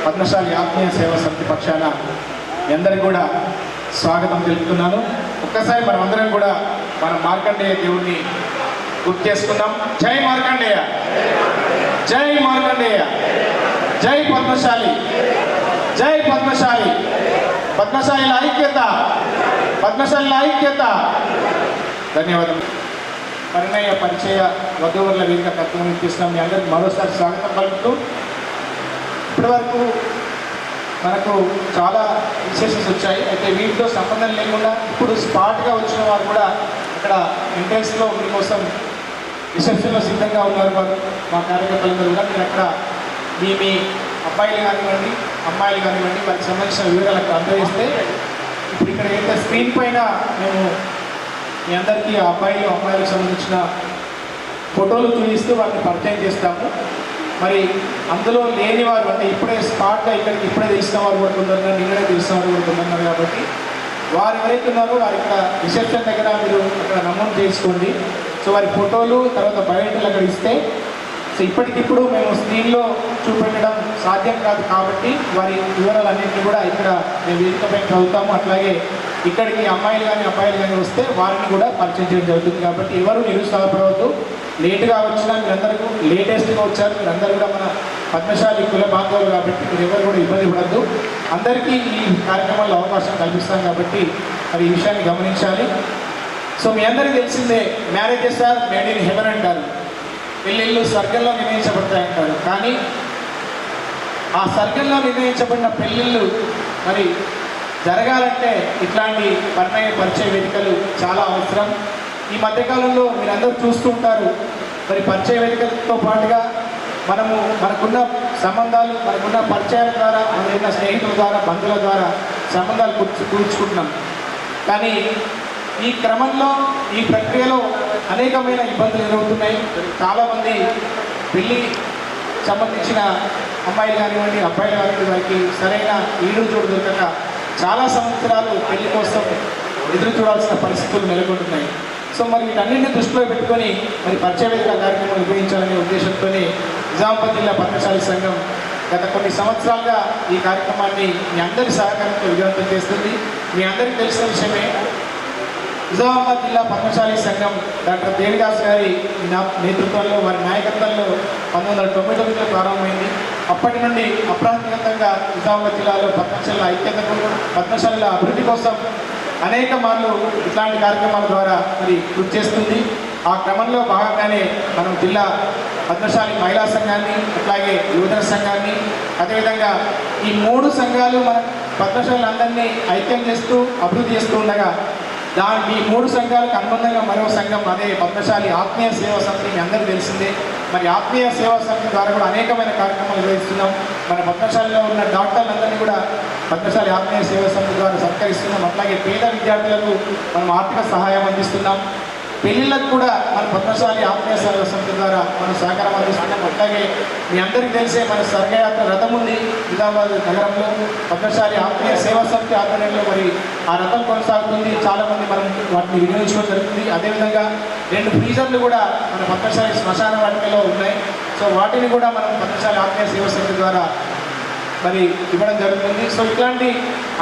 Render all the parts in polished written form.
పద్మశాలి ఆత్మీయ సేవా సమితి పక్షాన మీ అందరికీ కూడా స్వాగతం తెలుపుతున్నాను. ఒక్కసారి మనం అందరం కూడా మన మార్కండేయ దేవుణ్ణి గుర్తు చేసుకుందాం. జై మార్కండేయ, జై మార్కండేయ, జై పద్మశాలి, జై పద్మశాలి, పద్మశాలి ఐక్యత, పద్మశాలి ఐక్యత. ధన్యవాదం. పరిణయ పరిచయ వధువుల వేదిక కర్తవ్యం ఇస్తున్నాం. మీ అందరికీ మరోసారి స్వాగతం పలుకుతూ, ఇప్పటి వరకు మనకు చాలా విశేషాలు వచ్చాయి. అయితే వీటితో సంబంధం లేకుండా ఇప్పుడు స్పాట్గా వచ్చిన వారు కూడా ఇక్కడ ఎంట్రెన్స్లో మీకోసం రిసెప్షన్లో సిద్ధంగా ఉన్నారు. వారు మా కార్యకర్తలందరూ కూడా మీరు అక్కడ మీ అబ్బాయిలు కానివ్వండి అమ్మాయిలు కానివ్వండి వారికి సంబంధించిన వివరాలు అక్కడ అందజేస్తే ఇప్పుడు ఇక్కడ అయితే స్క్రీన్ పైన మేము మీ అందరికీ అబ్బాయిలు అమ్మాయిలకు సంబంధించిన ఫోటోలు చూపిస్తూ వాటిని పరిచయం చేస్తాము. మరి అందులో లేని వారు అంటే ఇప్పుడే స్పాట్గా ఇక్కడికి ఇప్పుడే తెలిసిన వారు కూడా కొందరున్నారు, నిన్ననే తెలిసిన వారు కూడా కొందరున్నారు. కాబట్టి వారు ఎవరైతే ఉన్నారో వారి ఇక్కడ రిసెప్షన్ దగ్గర మీరు అక్కడ నమోదు చేసుకోండి. సో వారి ఫోటోలు తర్వాత బయోడేటాలు అక్కడ ఇస్తే సో ఇప్పటికిప్పుడు మేము స్క్రీన్లో చూపెట్టడం సాధ్యం కాదు కాబట్టి వారి వివరాలన్నింటినీ కూడా ఇక్కడ మేము వేదికపై చదువుతాము. అట్లాగే ఇక్కడికి అమ్మాయిలు కానీ అబ్బాయిలు కానీ వస్తే వారిని కూడా పరిచయం చేయడం జరుగుతుంది. కాబట్టి ఎవరు నిరుత్సాహపడవద్దు. లేటుగా వచ్చినా మీరందరూ లేటెస్ట్గా వచ్చారు. మీరందరూ కూడా మన పద్మశాలి కుల బాంధవులు కాబట్టి మీరు ఎవరు కూడా ఇబ్బంది పడద్దు. అందరికీ ఈ కార్యక్రమాల్లో అవకాశం కల్పిస్తాం కాబట్టి మరి ఈ విషయాన్ని గమనించాలి. సో మీ అందరికీ తెలిసిందే, marriages are made in heaven అంటారు. పెళ్ళిళ్ళు స్వర్గంలో నిర్ణయించబడతాయంటారు. కానీ ఆ స్వర్గంలో నిర్ణయించబడిన పెళ్ళిళ్ళు మరి జరగాలంటే ఇట్లాంటి పరిచయ వేదికలు చాలా అవసరం. ఈ మధ్యకాలంలో మీరందరూ చూస్తుంటారు. మరి పరిచయ వేదికలతో పాటుగా మనకున్న సంబంధాలు, మనకున్న పరిచయాల ద్వారా, మనకున్న స్నేహితుల ద్వారా, బంధువుల ద్వారా సంబంధాలు కూర్చుకుంటున్నాం. కానీ ఈ క్రమంలో ఈ ప్రక్రియలో అనేకమైన ఇబ్బందులు ఎదురవుతున్నాయి. చాలామంది పెళ్ళి సంబంధించిన అమ్మాయిలు కానివ్వండి అబ్బాయిలు కానివ్వండి వారికి సరైన ఈడు జోడు దొరకక చాలా సంవత్సరాలు పెళ్లి కోసం ఎదురు చూడాల్సిన పరిస్థితులు నెలకొంటున్నాయి. సో మరి వీటన్నింటినీ దృష్టిలో పెట్టుకొని మరి పరిచయ వేదిక కార్యక్రమం నిర్వహించాలనే ఉద్దేశంతో నిజామాబాద్ జిల్లా పద్మశాలి సంఘం గత కొన్ని సంవత్సరాలుగా ఈ కార్యక్రమాన్ని మీ అందరి సహకారంతో విజయవంతం చేస్తుంది. మీ అందరికీ తెలిసిన విషయమే, నిజామాబాద్ జిల్లా పద్మశాలి సంఘం డాక్టర్ దేవిదాస్ గారి నేతృత్వంలో వారి నాయకత్వంలో 1999లో ప్రారంభమైంది. అప్పటి నుండి అప్రతిహతంగా నిజామాబాద్ జిల్లాలో పద్మశాల ఐక్యతకు, పద్మశాల అభివృద్ధి కోసం అనేక మార్లు ఇట్లాంటి కార్యక్రమాల ద్వారా మరి కృషి చేస్తుంది. ఆ క్రమంలో భాగంగానే మనం జిల్లా పద్మశాలి మహిళా సంఘాన్ని, అట్లాగే యువజన సంఘాన్ని, అదేవిధంగా ఈ 3 సంఘాలు మన పద్మశాలందరినీ ఐక్యం చేస్తూ అభివృద్ధి చేస్తూ ఉండగా ఈ 3 సంఘాలకు అనుబంధంగా మరో సంఘం అదే పద్మశాలి ఆత్మీయ సేవా సమితి. మీ అందరికీ తెలిసిందే. మరి ఆత్మీయ సేవా సమితి ద్వారా కూడా అనేకమైన కార్యక్రమాలు నిర్వహిస్తున్నాం. మన పద్మశాలిలో ఉన్న డాక్టర్లందరినీ కూడా పద్మశాలి ఆత్మీయ సేవా సమితి ద్వారా సత్కరిస్తున్నాం. అట్లాగే పేద విద్యార్థులకు మనం ఆర్థిక సహాయం అందిస్తున్నాం. పెళ్ళిళ్ళకు కూడా మన పద్మశాలి ఆత్మీయ సేవా సమితి ద్వారా మనం సహకారం అందిస్తున్నాం. అట్లాగే మీ అందరికీ తెలిసే మన స్వర్గయాత్ర రథం ఉంది నిజామాబాద్ నగరంలో. పద్మశాలి ఆత్మీయ సేవా సమితి ఆధ్వర్యంలో మరి ఆ రథం కొనసాగుతుంది. చాలామంది మనం వాటిని వినియోగించడం జరుగుతుంది. అదేవిధంగా 2 ఫ్రీజర్లు కూడా మన పద్మశాలి శ్మశాన వాటికలో ఉన్నాయి. సో వాటిని కూడా మనం పద్మశాలి ఆత్మీయ సేవా సమితి ద్వారా మరి ఇవ్వడం జరుగుతుంది. సో ఇట్లాంటి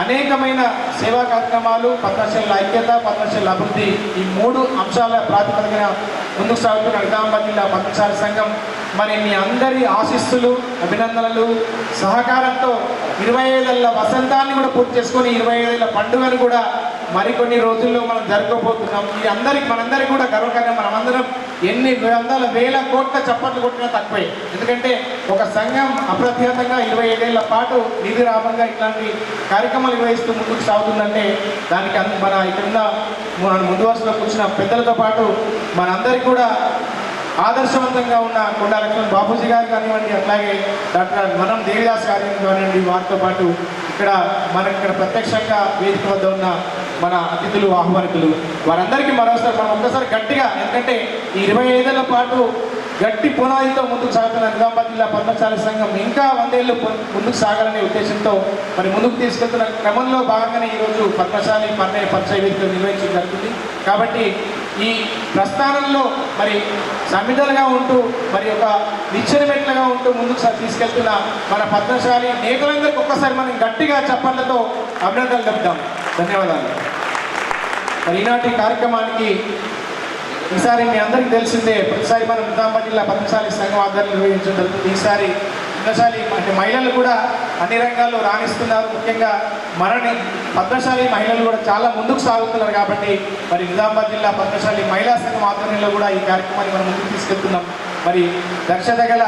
అనేకమైన సేవా కార్యక్రమాలు, పద్మశాల ఐక్యత, పద్మశాల అభివృద్ధి, ఈ 3 అంశాల ప్రాతిపదికన ముందుకు సాగుతున్న నిజామాబాద్ జిల్లా పద్మశాలి సంఘం మరి మీ అందరి ఆశీస్సులు, అభినందనలు, సహకారంతో 25 ఏళ్ల వసంతాన్ని కూడా పూర్తి చేసుకొని 25 ఏళ్ల పండుగను కూడా మరికొన్ని రోజుల్లో మనం జరగబోతున్నాం. ఇది మనందరికీ కూడా గర్వకారణం. మనమందరం ఎన్ని వందల వేల కోట్ల చప్పట్లు కొట్టినా తక్కువే. ఎందుకంటే ఒక సంఘం అప్రతిహతంగా 25 ఏళ్ల పాటు నిధిరామంగా ఇట్లాంటి కార్యక్రమాలు నిర్వహిస్తూ ముందుకు సాగుతుందంటే దానికి మన ఇక్కడున్న మన ముందు వరుసలో కూర్చున్న పెద్దలతో పాటు మనందరికీ కూడా ఆదర్శవంతంగా ఉన్న కొండా లక్ష్మణ్ బాబూజీ గారు కానివ్వండి, అట్లాగే డాక్టర్ మనం దేవిదాస్ గారు కానివ్వండి, వారితో పాటు మనకి ఇక్కడ ప్రత్యక్షంగా వేదిక వద్ద ఉన్న మన అతిథులు, ఆహ్వానితులు వారందరికీ మరోసారి మనం ఒక్కసారి గట్టిగా, ఎందుకంటే ఈ 25 ఏళ్ల పాటు గట్టి పునాదితో ముందుకు సాగుతున్న నిజామాబాద్ జిల్లా పద్మశాలి సంఘం ఇంకా 100 ఏళ్ళు ముందుకు సాగాలనే ఉద్దేశంతో మరి ముందుకు తీసుకెళ్తున్న క్రమంలో భాగంగానే ఈరోజు పద్మశాలి పరిచయ వేదిక నిర్వహించడం జరుగుతుంది. కాబట్టి ఈ ప్రస్థానంలో మరి సమిధలుగా ఉంటూ మరి ఒక నిచ్చెనమెట్లుగా ఉంటూ ముందుకు తీసుకెళ్తున్న మన పద్మశాలి నేతలందరికీ ఒక్కసారి మనం గట్టిగా చప్పట్లతో అభినందనలు చెప్తాం. ధన్యవాదాలు. మరి ఈనాటి కార్యక్రమానికి ఈసారి మీ అందరికీ తెలిసిందే, ప్రతిసారి మనం నిజామాబాద్ జిల్లా పద్మశాలి సంఘం ఆధ్వర్యంలో నిర్వహించడం జరుగుతుంది. ఈసారి పద్మశాలి అంటే మహిళలు కూడా అన్ని రంగాల్లో రాణిస్తున్నారు. ముఖ్యంగా మనని పద్మశాలి మహిళలు కూడా చాలా ముందుకు సాగుతున్నారు. కాబట్టి మరి నిజామాబాద్ జిల్లా పద్మశాలి మహిళా సంఘం ఆధ్వర్యంలో కూడా ఈ కార్యక్రమాన్ని మనం ముందుకు తీసుకెళ్తున్నాం. మరి దక్షత గల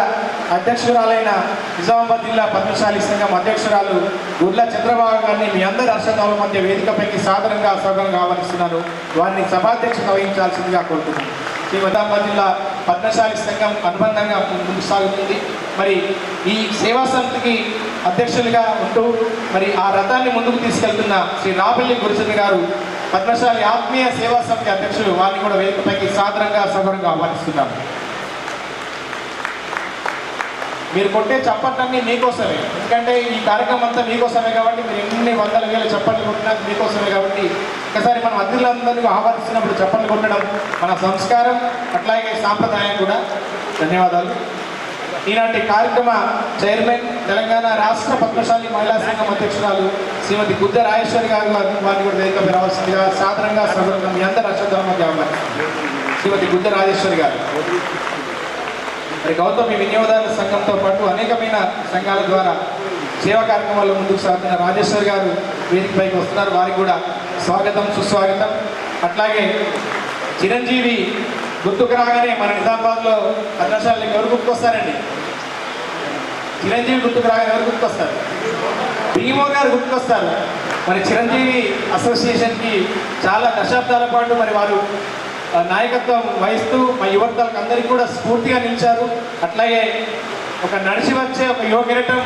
అధ్యక్షురాలైన నిజామాబాద్ జిల్లా పద్మశాలి సంఘం అధ్యక్షురాలు గుడ్ల చంద్రబాబు గారిని మీ అందరి హర్షతాల మధ్య వేదికపైకి సాధారణంగా స్వాగతంగా ఆహ్వానిస్తున్నారు. వారిని సభాధ్యక్షత వహించాల్సిందిగా కోరుతున్నాను. శ్రీ నిజామాబాద్ జిల్లా పద్మశాలి సంఘం అనుబంధంగా ముందుకు సాగుతుంది. మరి ఈ సేవా సమితికి అధ్యక్షులుగా ఉంటూ మరి ఆ రథాన్ని ముందుకు తీసుకెళ్తున్న శ్రీ రాబెల్లి గురుచంద్ర గారు పద్మశాలి ఆత్మీయ సేవా సమితి అధ్యక్షులు, వారిని కూడా వేదికపైకి సాధారణంగా సగౌరవంగా ఆహ్వానిస్తున్నారు. మీరు కొట్టే చప్పట్లన్నీ మీకోసమే, ఎందుకంటే ఈ కార్యక్రమం అంతా మీకోసమే కాబట్టి మీరు ఎన్ని వందల వేల చప్పట్లు కొట్టినా మీకోసమే. కాబట్టి ఒకసారి మనం అతిథులందరినీ ఆహ్వానిస్తున్నప్పుడు చప్పట్లు కొట్టడం మన సంస్కారం, అట్లాగే సాంప్రదాయం కూడా. ధన్యవాదాలు. ఈనాటి కార్యక్రమ చైర్మన్ తెలంగాణ రాష్ట్ర పద్మశాలి మహిళా సంఘం అధ్యక్షురాలు శ్రీమతి గుద్ద రాజేశ్వరి గారు వారిని కూడా వేదికపై రావాల్సిందిగా సాధారణంగా సభలో మీ అందరి అక్షరాల మధ్య శ్రీమతి గుద్ద రాజేశ్వరి గారు. మరి గౌతమి వినియోగదారుల సంఘంతో పాటు అనేకమైన సంఘాల ద్వారా సేవా కార్యక్రమాల్లో ముందుకు సాగుతున్న రాజేశ్వర్ గారు వేదికపైకి వస్తున్నారు. వారికి కూడా స్వాగతం, సుస్వాగతం. అట్లాగే చిరంజీవి గుర్తుకు రాగానే మన నిజామాబాద్లో పద్మశాలికి ఎవరు గుర్తుకొస్తారండి? చిరంజీవి గుర్తుకు రాగానే ఎవరు గుర్తుకొస్తారు? భీమో గారు గుర్తుకొస్తారు. మరి చిరంజీవి అసోసియేషన్కి చాలా దశాబ్దాల పాటు మరి వారు నాయకత్వం వహిస్తూ మా యువతలకు అందరికీ కూడా స్ఫూర్తిగా నిలిచారు. అట్లాగే ఒక నడిచి వచ్చే ఒక యువ కిరీటం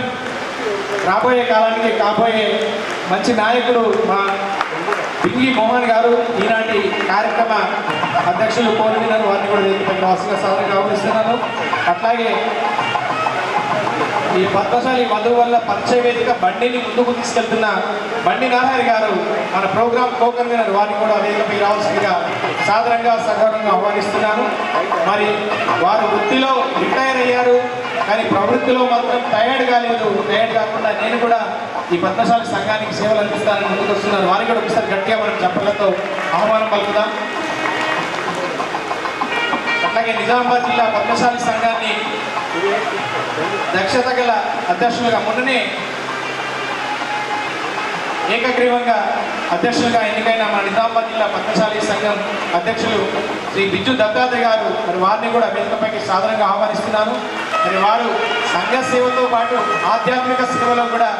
రాబోయే కాలానికి కాబోయే మంచి నాయకుడు మా పింగి మోహన్ గారు ఈనాటి కార్యక్రమ అధ్యక్షులు కోరుతున్నారు. వారిని కూడా వేదికపై వాసుగా సాధారణంగా ఆహ్వానిస్తున్నాను. అట్లాగే ఈ పద్మశాలి వధువు వల్ల పరిచయ వేదిక బండిని ముందుకు తీసుకెళ్తున్న బండి నారాయణ గారు మన ప్రోగ్రామ్ కో-కన్వీనర్, వారిని కూడా వేదికపై రావాల్సిందిగా సాధారణంగా సగౌరవంగా ఆహ్వానిస్తున్నాను. మరి వారు వృత్తిలో రిటైర్ అయ్యారు, కానీ ప్రవృత్తిలో మాత్రం టైర్డ్ కాలేదు. టైర్డ్ కాకుండా నేను కూడా ఈ పద్మశాలి సంఘానికి సేవలు అందిస్తానని ముందుకు వస్తున్నారు. వారికి కూడా ఒకసారి గట్టిగా మనం చప్పట్లతో ఆహ్వానం పలుకుదాం. అట్లాగే నిజామాబాద్ జిల్లా పద్మశాలి సంఘాన్ని దక్షత గల అధ్యక్షులుగా మొన్ననే ఏకగ్రీవంగా అధ్యక్షులుగా ఎన్నికైన మన నిజామాబాద్ జిల్లా పద్మశాలి సంఘం అధ్యక్షులు శ్రీ బిజ్జు దత్తాత్రేయ గారు, మరి వారిని కూడా వేదికపైకి సాధారణంగా ఆహ్వానిస్తున్నాను. మరి వారు సంఘ సేవతో పాటు ఆధ్యాత్మిక సేవలో కూడా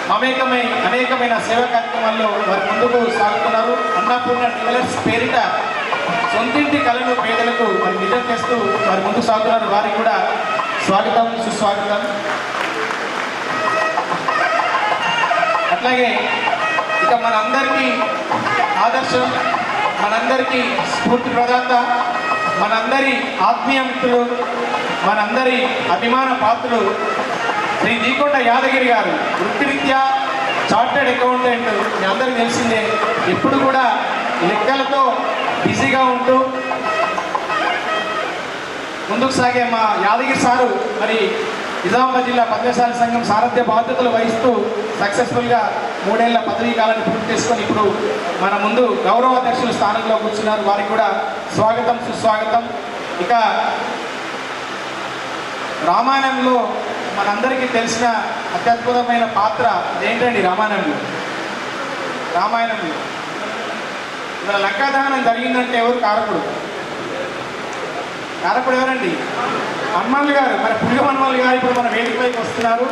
మమేకమై అనేకమైన సేవా కార్యక్రమాల్లో వారు ముందుకు సాగుతున్నారు. అన్నపూర్ణ డెవలప్స్ పేరిట సొంతింటి కళను పేదలకు మరి నిజం చేస్తూ వారు ముందుకు సాగుతున్నారు. వారికి కూడా స్వాగతం, సుస్వాగతం. అట్లాగే ఇక మనందరికీ ఆదర్శం, మనందరికీ స్ఫూర్తి ప్రదాత, మనందరి ఆత్మీయ మిత్రులు, మనందరి అభిమాన పాత్రులు శ్రీ దీకొండ యాదగిరి గారు. వృత్తిరీత్యా చార్టెడ్ అకౌంటెంట్, మీ అందరికీ తెలిసిందే. ఎప్పుడు కూడా లెక్కలతో బిజీగా ఉంటూ ముందుకు సాగే మా యాదగిరి సారు మరి నిజామాబాద్ జిల్లా పద్మశాలి సంఘం సారథ్య బాధ్యతలు వహిస్తూ సక్సెస్ఫుల్గా 3 ఏళ్ల పదవీ కాలాన్ని పూర్తి చేసుకొని ఇప్పుడు మన ముందు గౌరవ అధ్యక్షుల స్థానంలో కూర్చున్నారు. వారికి కూడా స్వాగతం, సుస్వాగతం. ఇక రామాయణంలో మనందరికీ తెలిసిన అత్యద్భుతమైన పాత్ర ఏంటండి? రామాయణంలో ఇలా లంకా దహనం జరిగిందంటే ఎవరు కారకుడు? కారకుడు ఎవరండి? హనుమాన్లు గారు. మన పులిగ హనుమాన్లు గారు ఇప్పుడు మన వేదికపైకి వస్తున్నారు.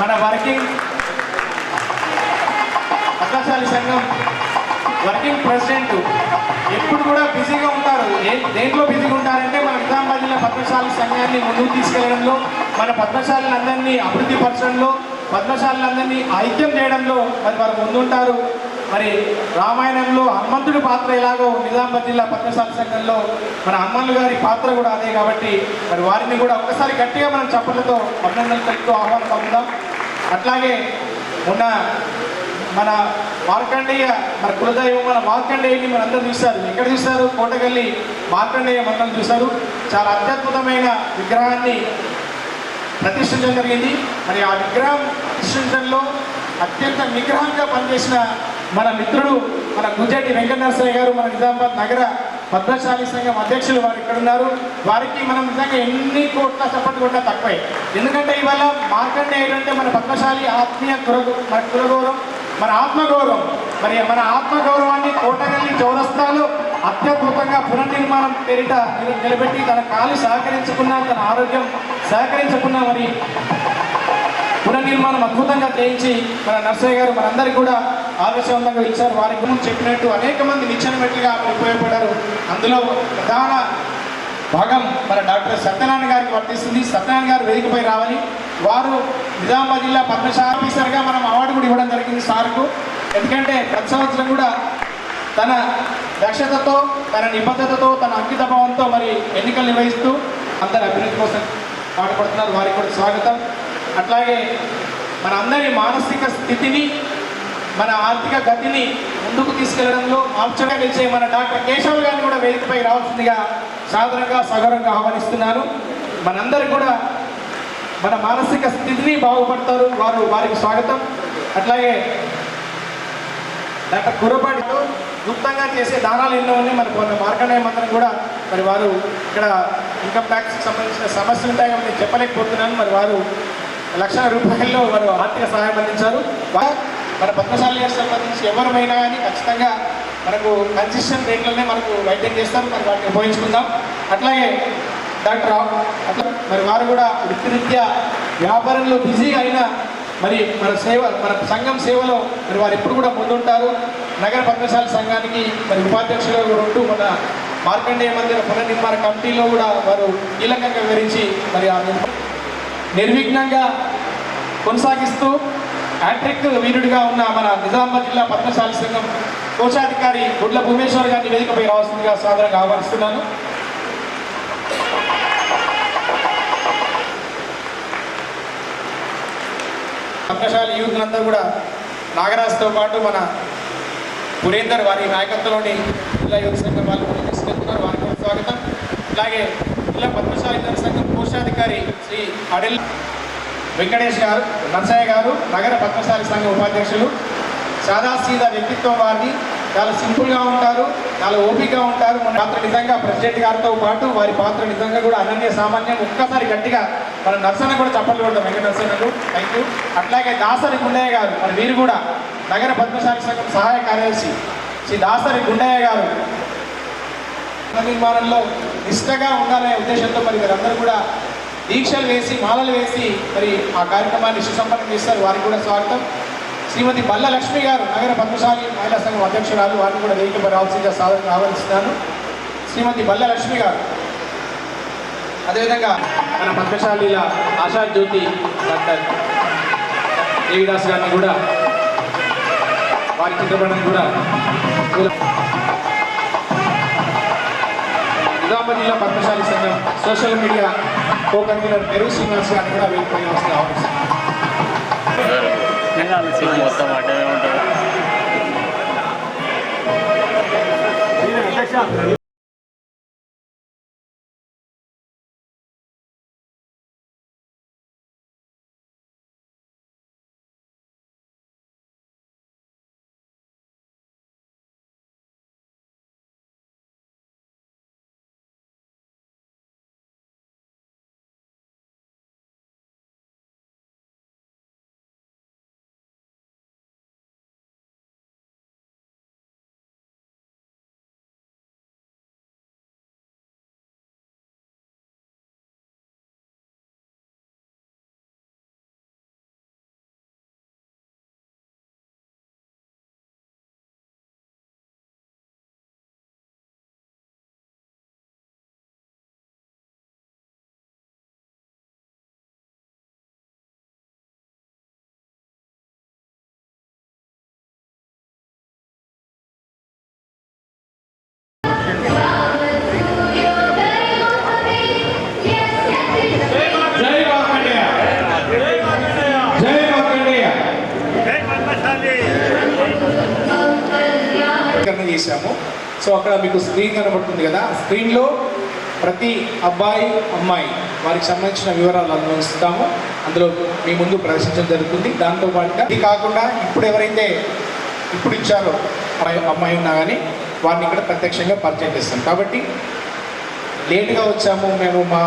మన వర్కింగ్ పద్మశాలి సంఘం వర్కింగ్ ప్రెసిడెంట్. ఎప్పుడు కూడా బిజీగా ఉంటారు. దేంట్లో బిజీగా ఉంటారంటే మన నిజామాబాద్ జిల్లా పద్మశాలి సంఘాన్ని ముందుకు తీసుకెళ్లడంలో, మన పద్మశాలందరినీ అభివృద్ధి పరచడంలో, పద్మశాలందరినీ ఐక్యం చేయడంలో మరి వారు ముందుంటారు. మరి రామాయణంలో హనుమంతుడి పాత్ర ఎలాగో నిజామాబాద్ జిల్లా పద్మశాలి సంఘంలో మన హనుమాన్లు గారి పాత్ర కూడా అదే. కాబట్టి మరి వారిని కూడా ఒక్కసారి గట్టిగా మనం చప్పట్లతో అభినందనలు తెలుపుతూ ఆహ్వానం పొందుదాం. అట్లాగే మొన్న మన మార్కండేయ మన కులదైవం మన మార్కండేయుని మన అందరూ చూస్తారు. ఎక్కడ చూస్తారు? కోటగల్లి మార్కండేయ మంత్రం చూస్తారు. చాలా అత్యద్భుతమైన విగ్రహాన్ని ప్రతిష్ఠించడం జరిగింది. మరి ఆ విగ్రహం ప్రతిష్ఠించడంలో అత్యంత నిగ్రహంగా పనిచేసిన మన మిత్రుడు మన గుజ్జటి వెంకట నరసయ్య గారు, మన నిజామాబాద్ నగర పద్మశాలి సంఘం అధ్యక్షులు వారు ఇక్కడ ఉన్నారు. వారికి మనం నిజంగా ఎన్ని కోట్ల చప్పట్లు కొట్టినా తక్కువే. ఎందుకంటే ఇవాళ మార్కండేయుడు అంటే మన పద్మశాలి ఆత్మీయ మన కులగౌరవం, మన ఆత్మగౌరవం. మరి మన ఆత్మగౌరవాన్ని కోటగల్లి చౌరస్తాలో అత్యద్భుతంగా పునర్నిర్మాణం పేరిట నిలబెట్టి తన కాలు సహకరించుకున్నా, తన ఆరోగ్యం సహకరించకున్నా మరి పునర్నిర్మాణం అద్భుతంగా చేయించి మన నర్సయ్య గారు మనందరికీ కూడా ఆదర్శవంతంగా ఇచ్చారు. వారి గురించి చెప్పినట్టు అనేక మంది నిచ్చెన మెట్లుగా ఉపయోగపడ్డారు. అందులో ప్రధాన భాగం మన డాక్టర్ సత్యనారాయణ గారికి వర్తిస్తుంది. సత్యనారాయణ గారు వేదికపై రావాలి. వారు నిజామాబాద్ జిల్లా పద్మశాలి ఆఫీసర్గా మనం అవార్డు కూడా ఇవ్వడం జరిగింది సార్కు. ఎందుకంటే ప్రతి సంవత్సరం కూడా తన దక్షతతో, తన నిబద్ధతతో, తన అంకితభావంతో మరి ఎన్నికలు నిర్వహిస్తూ అందరి అభివృద్ధి కోసం పాటుపడుతున్నారు. వారికి కూడా స్వాగతం. అట్లాగే మన అందరి మానసిక స్థితిని, మన ఆర్థిక గతిని ముందుకు తీసుకెళ్లడంలో మార్చగా నిలిచే మన డాక్టర్ కేశవ్ గారిని కూడా వేదికపై రావాల్సిందిగా సాధారణంగా సగౌరవంగా ఆహ్వానిస్తున్నారు. మనందరూ కూడా మన మానసిక స్థితిని బాగుపడతారు. వారికి స్వాగతం. అట్లాగే డాక్టర్ కుర్రపాటితో గుప్తంగా చేసే దానాలు ఎన్నో ఉన్నాయి. మన మార్కండేయ మంత్రం కూడా మరి వారు ఇక్కడ ఇన్కమ్ ట్యాక్స్కి సంబంధించిన సమస్యలు ఉంటాయి కాబట్టి నేను చెప్పలేకపోతున్నాను. మరి వారు లక్షల రూపాయల్లో వారు ఆర్థిక సహాయం అందించారు. మన పద్మశాలికి సంబంధించి ఎవరైనా కానీ ఖచ్చితంగా మనకు కన్సిస్టెంట్ రేట్లనే మనకు వైద్యం చేస్తారు. మరి వాటిని ఉపయోగించుకుందాం. అట్లాగే డాక్టర్ మరి వారు కూడా వృత్తిరీత్యా వ్యాపారంలో బిజీగా అయినా మరి మన సంఘం సేవలో మరి వారు ఎప్పుడు కూడా ముందుంటారు. నగర పద్మశాలి సంఘానికి మరి ఉపాధ్యక్షులుగా కూడా ఉంటూ మన మార్కండేయ మందిర పునర్నిర్మాణ కమిటీలో కూడా వారు కీలకంగా వివరించి మరి ఆ నిర్విఘ్నంగా కొనసాగిస్తూ హ్యాట్రిక్ వీరుడిగా ఉన్న మన నిజామాబాద్ జిల్లా పద్మశాలి సంఘం కోశాధికారి గుడ్ల భూమేశ్వర్ గారిని వేదికపై రావాల్సిందిగా సాదరంగా ఆహ్వానిస్తున్నాను. పద్మశాలి యూత్ అంతా కూడా నాగరాజుతో పాటు మన పురేందర్ వారి నాయకత్వంలోని జిల్లా యువత సంఘం వాళ్ళు తీసుకెళ్తున్నారు. వారికి కూడా స్వాగతం. అలాగే జిల్లా పద్మశాలి సంఘం కోశాధికారి శ్రీ అడెల్ వెంకటేష్ గారు, నర్సయ్య గారు, నగర పద్మశాలి సంఘం ఉపాధ్యక్షులు. సాదాసీదా వ్యక్తిత్వం వారిది. చాలా సింపుల్గా ఉంటారు, చాలా ఓపికగా ఉంటారు. మన పాత్ర నిజంగా ప్రెసిడెంట్ గారితో పాటు వారి పాత్ర నిజంగా కూడా అనన్య సామాన్యం. ఒక్కసారి గట్టిగా మన నర్సన్న కూడా చప్పట్లు కొడతాం వెంకట నర్సన్నకు. Thank you. అట్లాగే దాసరి గుండయ్య గారు, మరి వీరు కూడా నగర పద్మశాలి సంఘం సహాయ కార్యదర్శి శ్రీ దాసరి గుండయ్య గారు నిర్మాణంలో నిష్టగా ఉండాలనే ఉద్దేశంతో మరి వీరందరూ కూడా దీక్షలు వేసి మాలలు వేసి మరి ఆ కార్యక్రమాన్ని సుసంపన్నం చేస్తారు. వారికి కూడా స్వాగతం. శ్రీమతి బల్ల లక్ష్మి గారు, నగర పద్మశాలి మహిళా సంఘం అధ్యక్షురాలు, వారిని కూడా వేదికపై రావాల్సిందిగా సాధారణంగా ఆహ్వానిస్తున్నాను. శ్రీమతి బల్ల లక్ష్మి గారు. అదేవిధంగా మన పద్మశాలిల ఆశా జ్యోతి డాక్టర్ దేవిదాస్ గారిని కూడా వారి చిత్రపటాన్ని కూడా నిజామాబాద్ జిల్లా పద్మశాలి సంఘం సోషల్ మీడియా కో కన్వీనర్ పెరుగు శ్రీనివాస్ గారిని కూడా వేదికపై ఆహ్వానిస్తున్నాను. మొత్తం అడ్డమే ఉంటుంది. గీసాము. సో అక్కడ మీకు స్క్రీన్ కనబడుతుంది కదా, స్క్రీన్లో ప్రతి అబ్బాయి అమ్మాయి వారికి సంబంధించిన వివరాలు అందులో ఇస్తాము. అందులో మీ ముందు ప్రదర్శించడం జరుగుతుంది. దాంతో పాటుగా ఇది కాకుండా ఇప్పుడు ఎవరైతే ఇప్పుడు ఇచ్చారో అమ్మాయి ఉన్నా కానీ వారిని ఇక్కడ ప్రత్యక్షంగా పరిచయం చేస్తాం. కాబట్టి లేట్గా వచ్చాము మేము, మా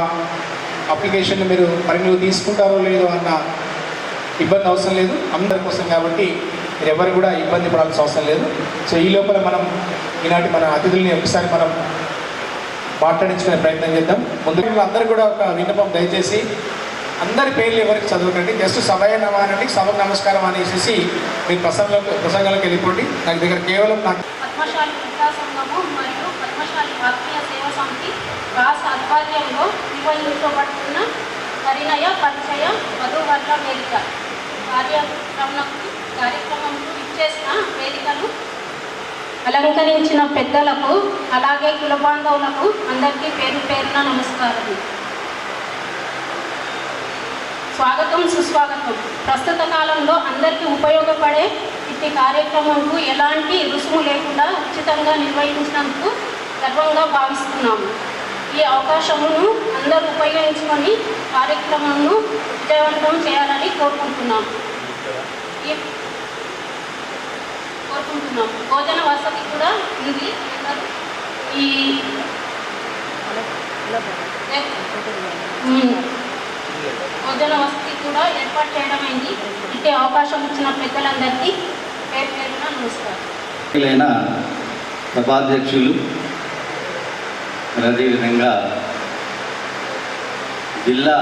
అప్లికేషన్ మీరు మరి నువ్వు తీసుకుంటారో లేదో అన్న ఇబ్బంది అవసరం లేదు, అందరి కోసం. కాబట్టి మీరు ఎవరు కూడా ఇబ్బంది పడాల్సిన అవసరం లేదు. సో ఈ లోపల మనం ఈనాటి మన అతిథుల్ని ఒకసారి మనం మాట్లాడించుకునే ప్రయత్నం చేద్దాం. ముందుగా అందరూ కూడా ఒక విన్నపం, దయచేసి అందరి పేర్లు ఎవరికి చదవకండి, జస్ట్ సభయ నమానండి, సభకు నమస్కారం అనేసి మీరు ప్రసంగాలకు వెళ్ళిపోండి. నాకు దగ్గర కేవలం నాకు పద్మశాలి విద్యా సంఘము మరియు పద్మశాలి ఆత్మీయ సేవా సమితి రాష్ట్ర ఆధ్వర్యంలో నిర్వహించబడుతున్న పరిణయ పరిచయ వధూవరుల వేదిక కార్యక్రమంకు ఇచ్చేసిన వేదికను అలంకరించిన పెద్దలకు అలాగే కుల బాంధవులకు అందరికీ పేరు పేరున నమస్కారం. స్వాగతం, సుస్వాగతం. ప్రస్తుత కాలంలో అందరికీ ఉపయోగపడే ఇట్టి కార్యక్రమంకు ఎలాంటి రుసుము లేకుండా ఉచితంగా నిర్వహించినందుకు గర్వంగా భావిస్తున్నాము. ఈ అవకాశమును అందరూ ఉపయోగించుకొని కార్యక్రమంను విజయవంతం చేయాలని కోరుకుంటున్నాము. భోజన వసతి కూడా ఉంది. ఈ భోజన వసతి కూడా ఏర్పాటు చేయడమైంది. ఇట్టే అవకాశం ఇచ్చిన పెద్దలందరికీ పేరు పేరున నమస్కారం. సభాధ్యక్షులు, అదేవిధంగా జిల్లా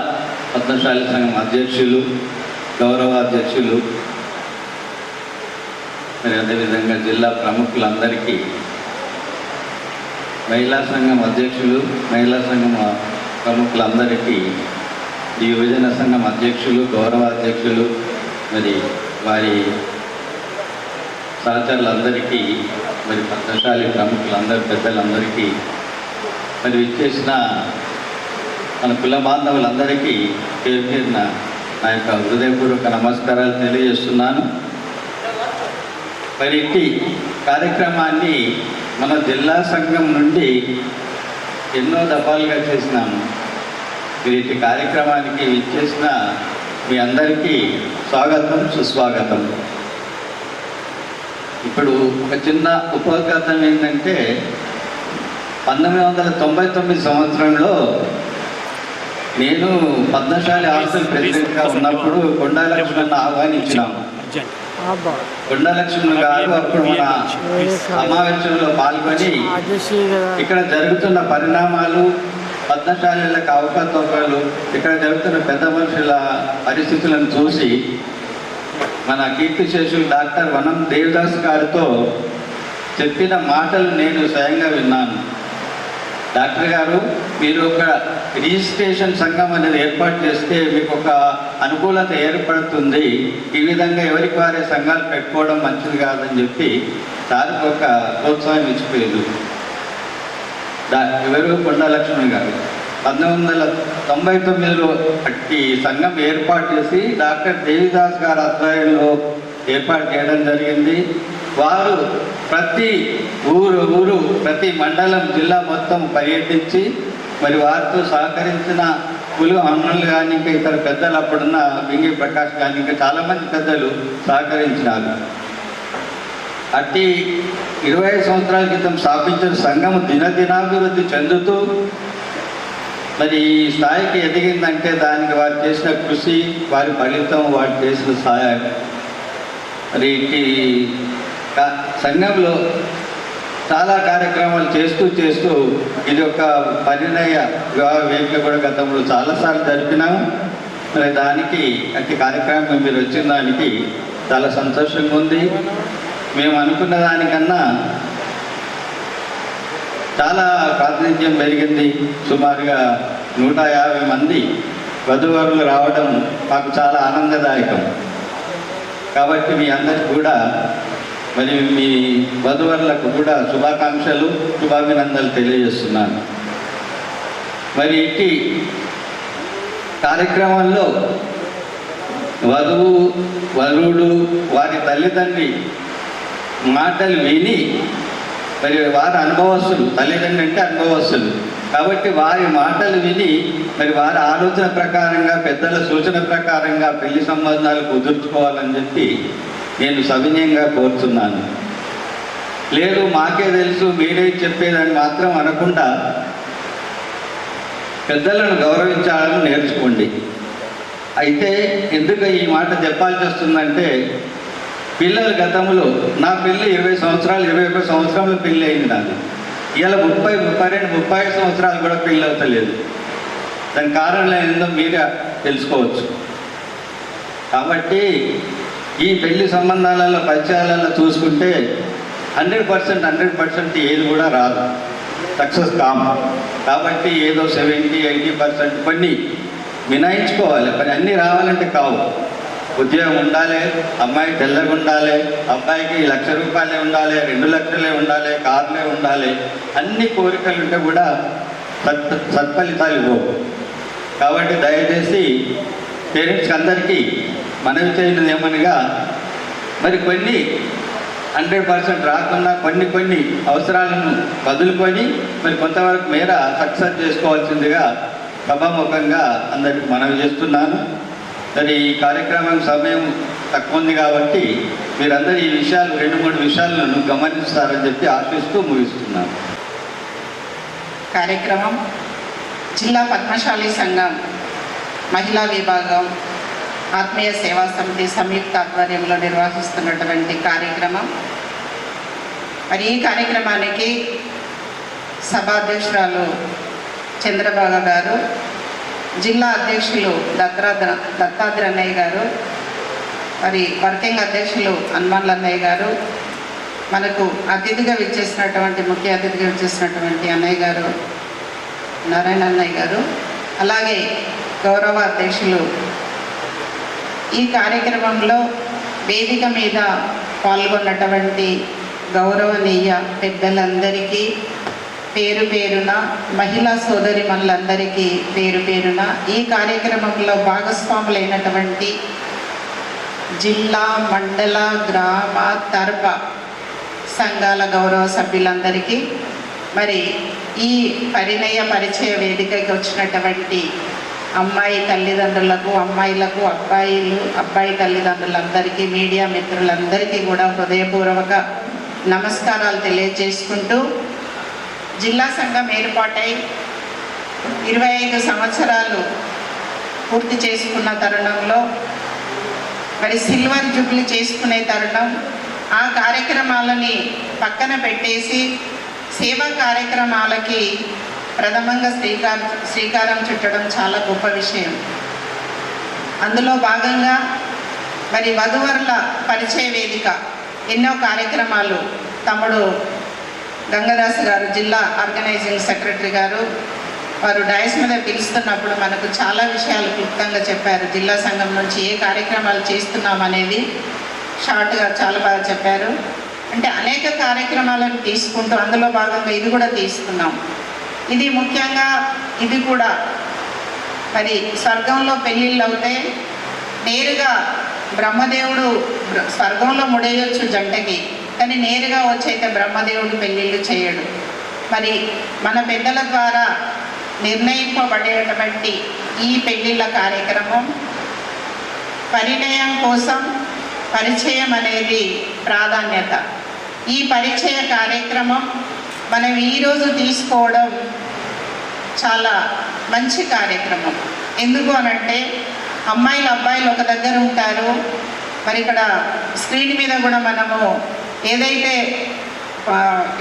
పద్మశాలి సంఘం అధ్యక్షులు, గౌరవాధ్యక్షులు, మరి అదేవిధంగా జిల్లా ప్రముఖులందరికీ, మహిళా సంఘం అధ్యక్షులు, మహిళా సంఘం ప్రముఖులందరికీ, ఈ యువజన సంఘం అధ్యక్షులు, గౌరవాధ్యక్షులు, మరి వారి సహచరులందరికీ, మరి పద్మశాలి ప్రముఖులందరూ, పెద్దలందరికీ, మరి ఇచ్చేసిన మన కుల బాంధవులందరికీ పేరు పేరున నా యొక్క హృదయపూర్వక నమస్కారాలు తెలియజేస్తున్నాను. మరి ఇట్టి కార్యక్రమాన్ని మన జిల్లా సంఘం నుండి ఎన్నో దఫాలుగా చేసినాము. మీరు ఇట్టి కార్యక్రమానికి ఇచ్చేసిన మీ అందరికీ స్వాగతం, సుస్వాగతం. ఇప్పుడు ఒక చిన్న ఉపకథనం ఏంటంటే, 1999 సంవత్సరంలో నేను పద్మశాలి హాస్టల్ ప్రెసిడెంట్గా ఉన్నప్పుడు కొండా లక్ష్మణ్ ఆహ్వానించినాము. కొండా లక్ష్మణ్ గారు అప్పుడు మన సమావేశంలో పాల్గొని ఇక్కడ జరుగుతున్న పరిణామాలు, పద్మశాలీలకు అవకతవకలు, ఇక్కడ జరుగుతున్న పెద్ద మనుషుల పరిస్థితులను చూసి మన కీర్తిశేషులు డాక్టర్ వనం దేవదాస్ గారితో చెప్పిన మాటలు నేను స్వయంగా విన్నాను. డాక్టర్ గారు, మీరు ఒక రిజిస్ట్రేషన్ సంఘం అనేది ఏర్పాటు చేస్తే మీకు ఒక అనుకూలత ఏర్పడుతుంది, ఈ విధంగా ఎవరికి వారే సంఘాలు పెట్టుకోవడం మంచిది కాదని చెప్పి సార్కి ఒక ప్రోత్సాహం ఇచ్చిపోయారు. ఎవరు? కొండా లక్ష్మణ్ గారు 1999లో అట్టి సంఘం ఏర్పాటు చేసి డాక్టర్ దేవిదాస్ గారి ఆధ్వర్యంలో ఏర్పాటు చేయడం జరిగింది. వారు ప్రతి ఊరు ప్రతి మండలం, జిల్లా మొత్తం పర్యటించి మరి వారితో సహకరించిన కులు అన్నులు కానీ, ఇంకా ఇతర పెద్దలు, అప్పుడున్న బింగి ప్రకాష్ కానీ, ఇంకా చాలామంది పెద్దలు సహకరించినారు. అట్టి 25 సంవత్సరాల క్రితం స్థాపించిన సంఘం దినదినాభివృద్ధి చెందుతూ మరి ఈ స్థాయికి ఎదిగిందంటే దానికి వారు చేసిన కృషి, వారి ఫలితం, వారు చేసిన సహాయం. మరి ఈ సంఘంలో చాలా కార్యక్రమాలు చేస్తూ ఇది ఒక పరిణయ వివాహ వేదిక కూడా గతంలో చాలాసార్లు జరిపినాము. మరి దానికి అట్టి కార్యక్రమం మీరు వచ్చిన దానికి చాలా సంతోషంగా ఉంది. మేము అనుకున్న దానికన్నా చాలా ప్రాతినిధ్యం పెరిగింది. సుమారుగా 150 మంది వధూవరులు రావడం మాకు చాలా ఆనందదాయకం. కాబట్టి మీ అందరికీ కూడా, మరి మీ వధూవరులకు కూడా శుభాకాంక్షలు, శుభాభినందనలు తెలియజేస్తున్నాను. మరి ఇట్టి కార్యక్రమంలో వధువు, వరుడు, వారి తల్లిదండ్రి మాటలు విని మరి వారు అనుభవస్తులు, తల్లిదండ్రులు అంటే అనుభవస్తులు కాబట్టి వారి మాటలు విని మరి వారి ఆలోచన ప్రకారంగా పెద్దల సూచన ప్రకారంగా పెళ్లి సంబంధాలు కుదుర్చుకోవాలని చెప్పి నేను సవినయంగా కోరుతున్నాను. లేదు మాకే తెలుసు మీరే చెప్పేదని మాత్రం అనకుండా పెద్దలను గౌరవించాలని నేర్చుకోండి. అయితే ఎందుకు ఈ మాట చెప్పాల్సి వస్తుందంటే పిల్లల గతంలో నా పెళ్ళి 20 సంవత్సరాలు 21 సంవత్సరంలో పెళ్ళి అయింది నాకు. ఇలా 30, 32, 35 సంవత్సరాలు కూడా పెళ్ళి అవుతలేదు. దాని కారణం ఏందో మీరే తెలుసుకోవచ్చు. కాబట్టి ఈ పెళ్లి సంబంధాలలో పరిచయాలలో చూసుకుంటే 100% ఏది కూడా రాదు, సక్సెస్ కాము. కాబట్టి ఏదో 70-80% కొన్ని మినాయించుకోవాలి. మరి అన్నీ రావాలంటే కావు. ఉద్యోగం ఉండాలి, అమ్మాయి తెల్లగా ఉండాలి, అబ్బాయికి 1,00,000 రూపాయలే ఉండాలి, 2 లక్షలే ఉండాలి, కార్లే ఉండాలి, అన్ని కోరికలు ఉంటే కూడా సత్ఫలితాలు ఇవ్వవు. కాబట్టి దయచేసి పేరెంట్స్కి అందరికీ మనవి చేయడం ఏమనగా మరి కొన్ని 100% రాకుండా కొన్ని అవసరాలను వదులుకొని మరి కొంతవరకు మేర సక్సెస్ చేసుకోవాల్సిందిగా సభాముఖంగా అందరికీ మనవి చేస్తున్నాను. మరి ఈ కార్యక్రమం సమయం తక్కువ ఉంది కాబట్టి మీరందరూ ఈ విషయాలు 2-3 విషయాలను గమనిస్తారని చెప్పి ఆశిస్తూ ముగిస్తున్నాను. కార్యక్రమం జిల్లా పద్మశాలి సంఘం మహిళా విభాగం ఆత్మీయ సేవా సమితి సంయుక్త ఆధ్వర్యంలో నిర్వహిస్తున్నటువంటి కార్యక్రమం. మరి ఈ కార్యక్రమానికి సభాధ్యక్షురాలు చంద్రబాబు గారు, జిల్లా అధ్యక్షులు దత్తాద్రి అన్నయ్య గారు, మరి వర్కింగ్ అధ్యక్షులు హనుమాన్ల అన్నయ్య గారు, మనకు అతిథిగా విచ్చేసినటువంటి ముఖ్య అతిథిగా విచ్చేసినటువంటి అన్నయ్య గారు నారాయణ అన్నయ్య గారు, అలాగే గౌరవ అధ్యక్షులు ఈ కార్యక్రమంలో వేదిక మీద పాల్గొన్నటువంటి గౌరవనీయ పెద్దలందరికీ పేరు పేరున, మహిళా సోదరిమణులందరికీ పేరు పేరున, ఈ కార్యక్రమంలో భాగస్వాములైనటువంటి జిల్లా, మండల, గ్రామ, తర్ప సంఘాల గౌరవ సభ్యులందరికీ, మరి ఈ పరిచయ వేదికకి వచ్చినటువంటి అమ్మాయి తల్లిదండ్రులకు, అమ్మాయిలకు, అబ్బాయి తల్లిదండ్రులందరికీ, మీడియా మిత్రులందరికీ కూడా హృదయపూర్వక నమస్కారాలు తెలియజేసుకుంటూ, జిల్లా సంఘం ఏర్పాటై 25 సంవత్సరాలు పూర్తి చేసుకున్న తరుణంలో మరి సిల్వర్ జూబ్లీ చేసుకునే తరుణం, ఆ కార్యక్రమాలని పక్కన పెట్టేసి సేవా కార్యక్రమాలకి ప్రథమంగా శ్రీకారం చుట్టడం చాలా గొప్ప విషయం. అందులో భాగంగా మరి వధువరుల పరిచయ వేదిక ఎన్నో కార్యక్రమాలు తమ్ముడు గంగదాస్ గారు, జిల్లా ఆర్గనైజింగ్ సెక్రటరీ గారు, వారు డయస్ మీద పిలుస్తున్నప్పుడు మనకు చాలా విషయాలు క్లుప్తంగా చెప్పారు. జిల్లా సంఘం నుంచి ఏ కార్యక్రమాలు చేస్తున్నాం అనేది షార్ట్గా చాలా బాగా చెప్పారు. అంటే అనేక కార్యక్రమాలను తీసుకుంటూ అందులో భాగంగా ఇది కూడా తీసుకున్నాం. ఇది ముఖ్యంగా ఇది కూడా మరి స్వర్గంలో పెళ్ళిళ్ళు అవుతే నేరుగా బ్రహ్మదేవుడు స్వర్గంలో ముడేయొచ్చు జంటకి, కానీ నేరుగా వచ్చైతే బ్రహ్మదేవుడు పెళ్ళిళ్ళు చేయడు. మరి మన పెద్దల ద్వారా నిర్ణయింపబడేటువంటి ఈ పెళ్ళిళ్ళ కార్యక్రమం పరిణయం కోసం పరిచయం అనేది ప్రాధాన్యత. ఈ పరిచయ కార్యక్రమం మనం ఈరోజు తీసుకోవడం చాలా మంచి కార్యక్రమం. ఎందుకు అనంటే అమ్మాయిలు అబ్బాయిలు ఒక దగ్గర ఉంటారు. మరి ఇక్కడ స్క్రీన్ మీద కూడా మనము ఏదైతే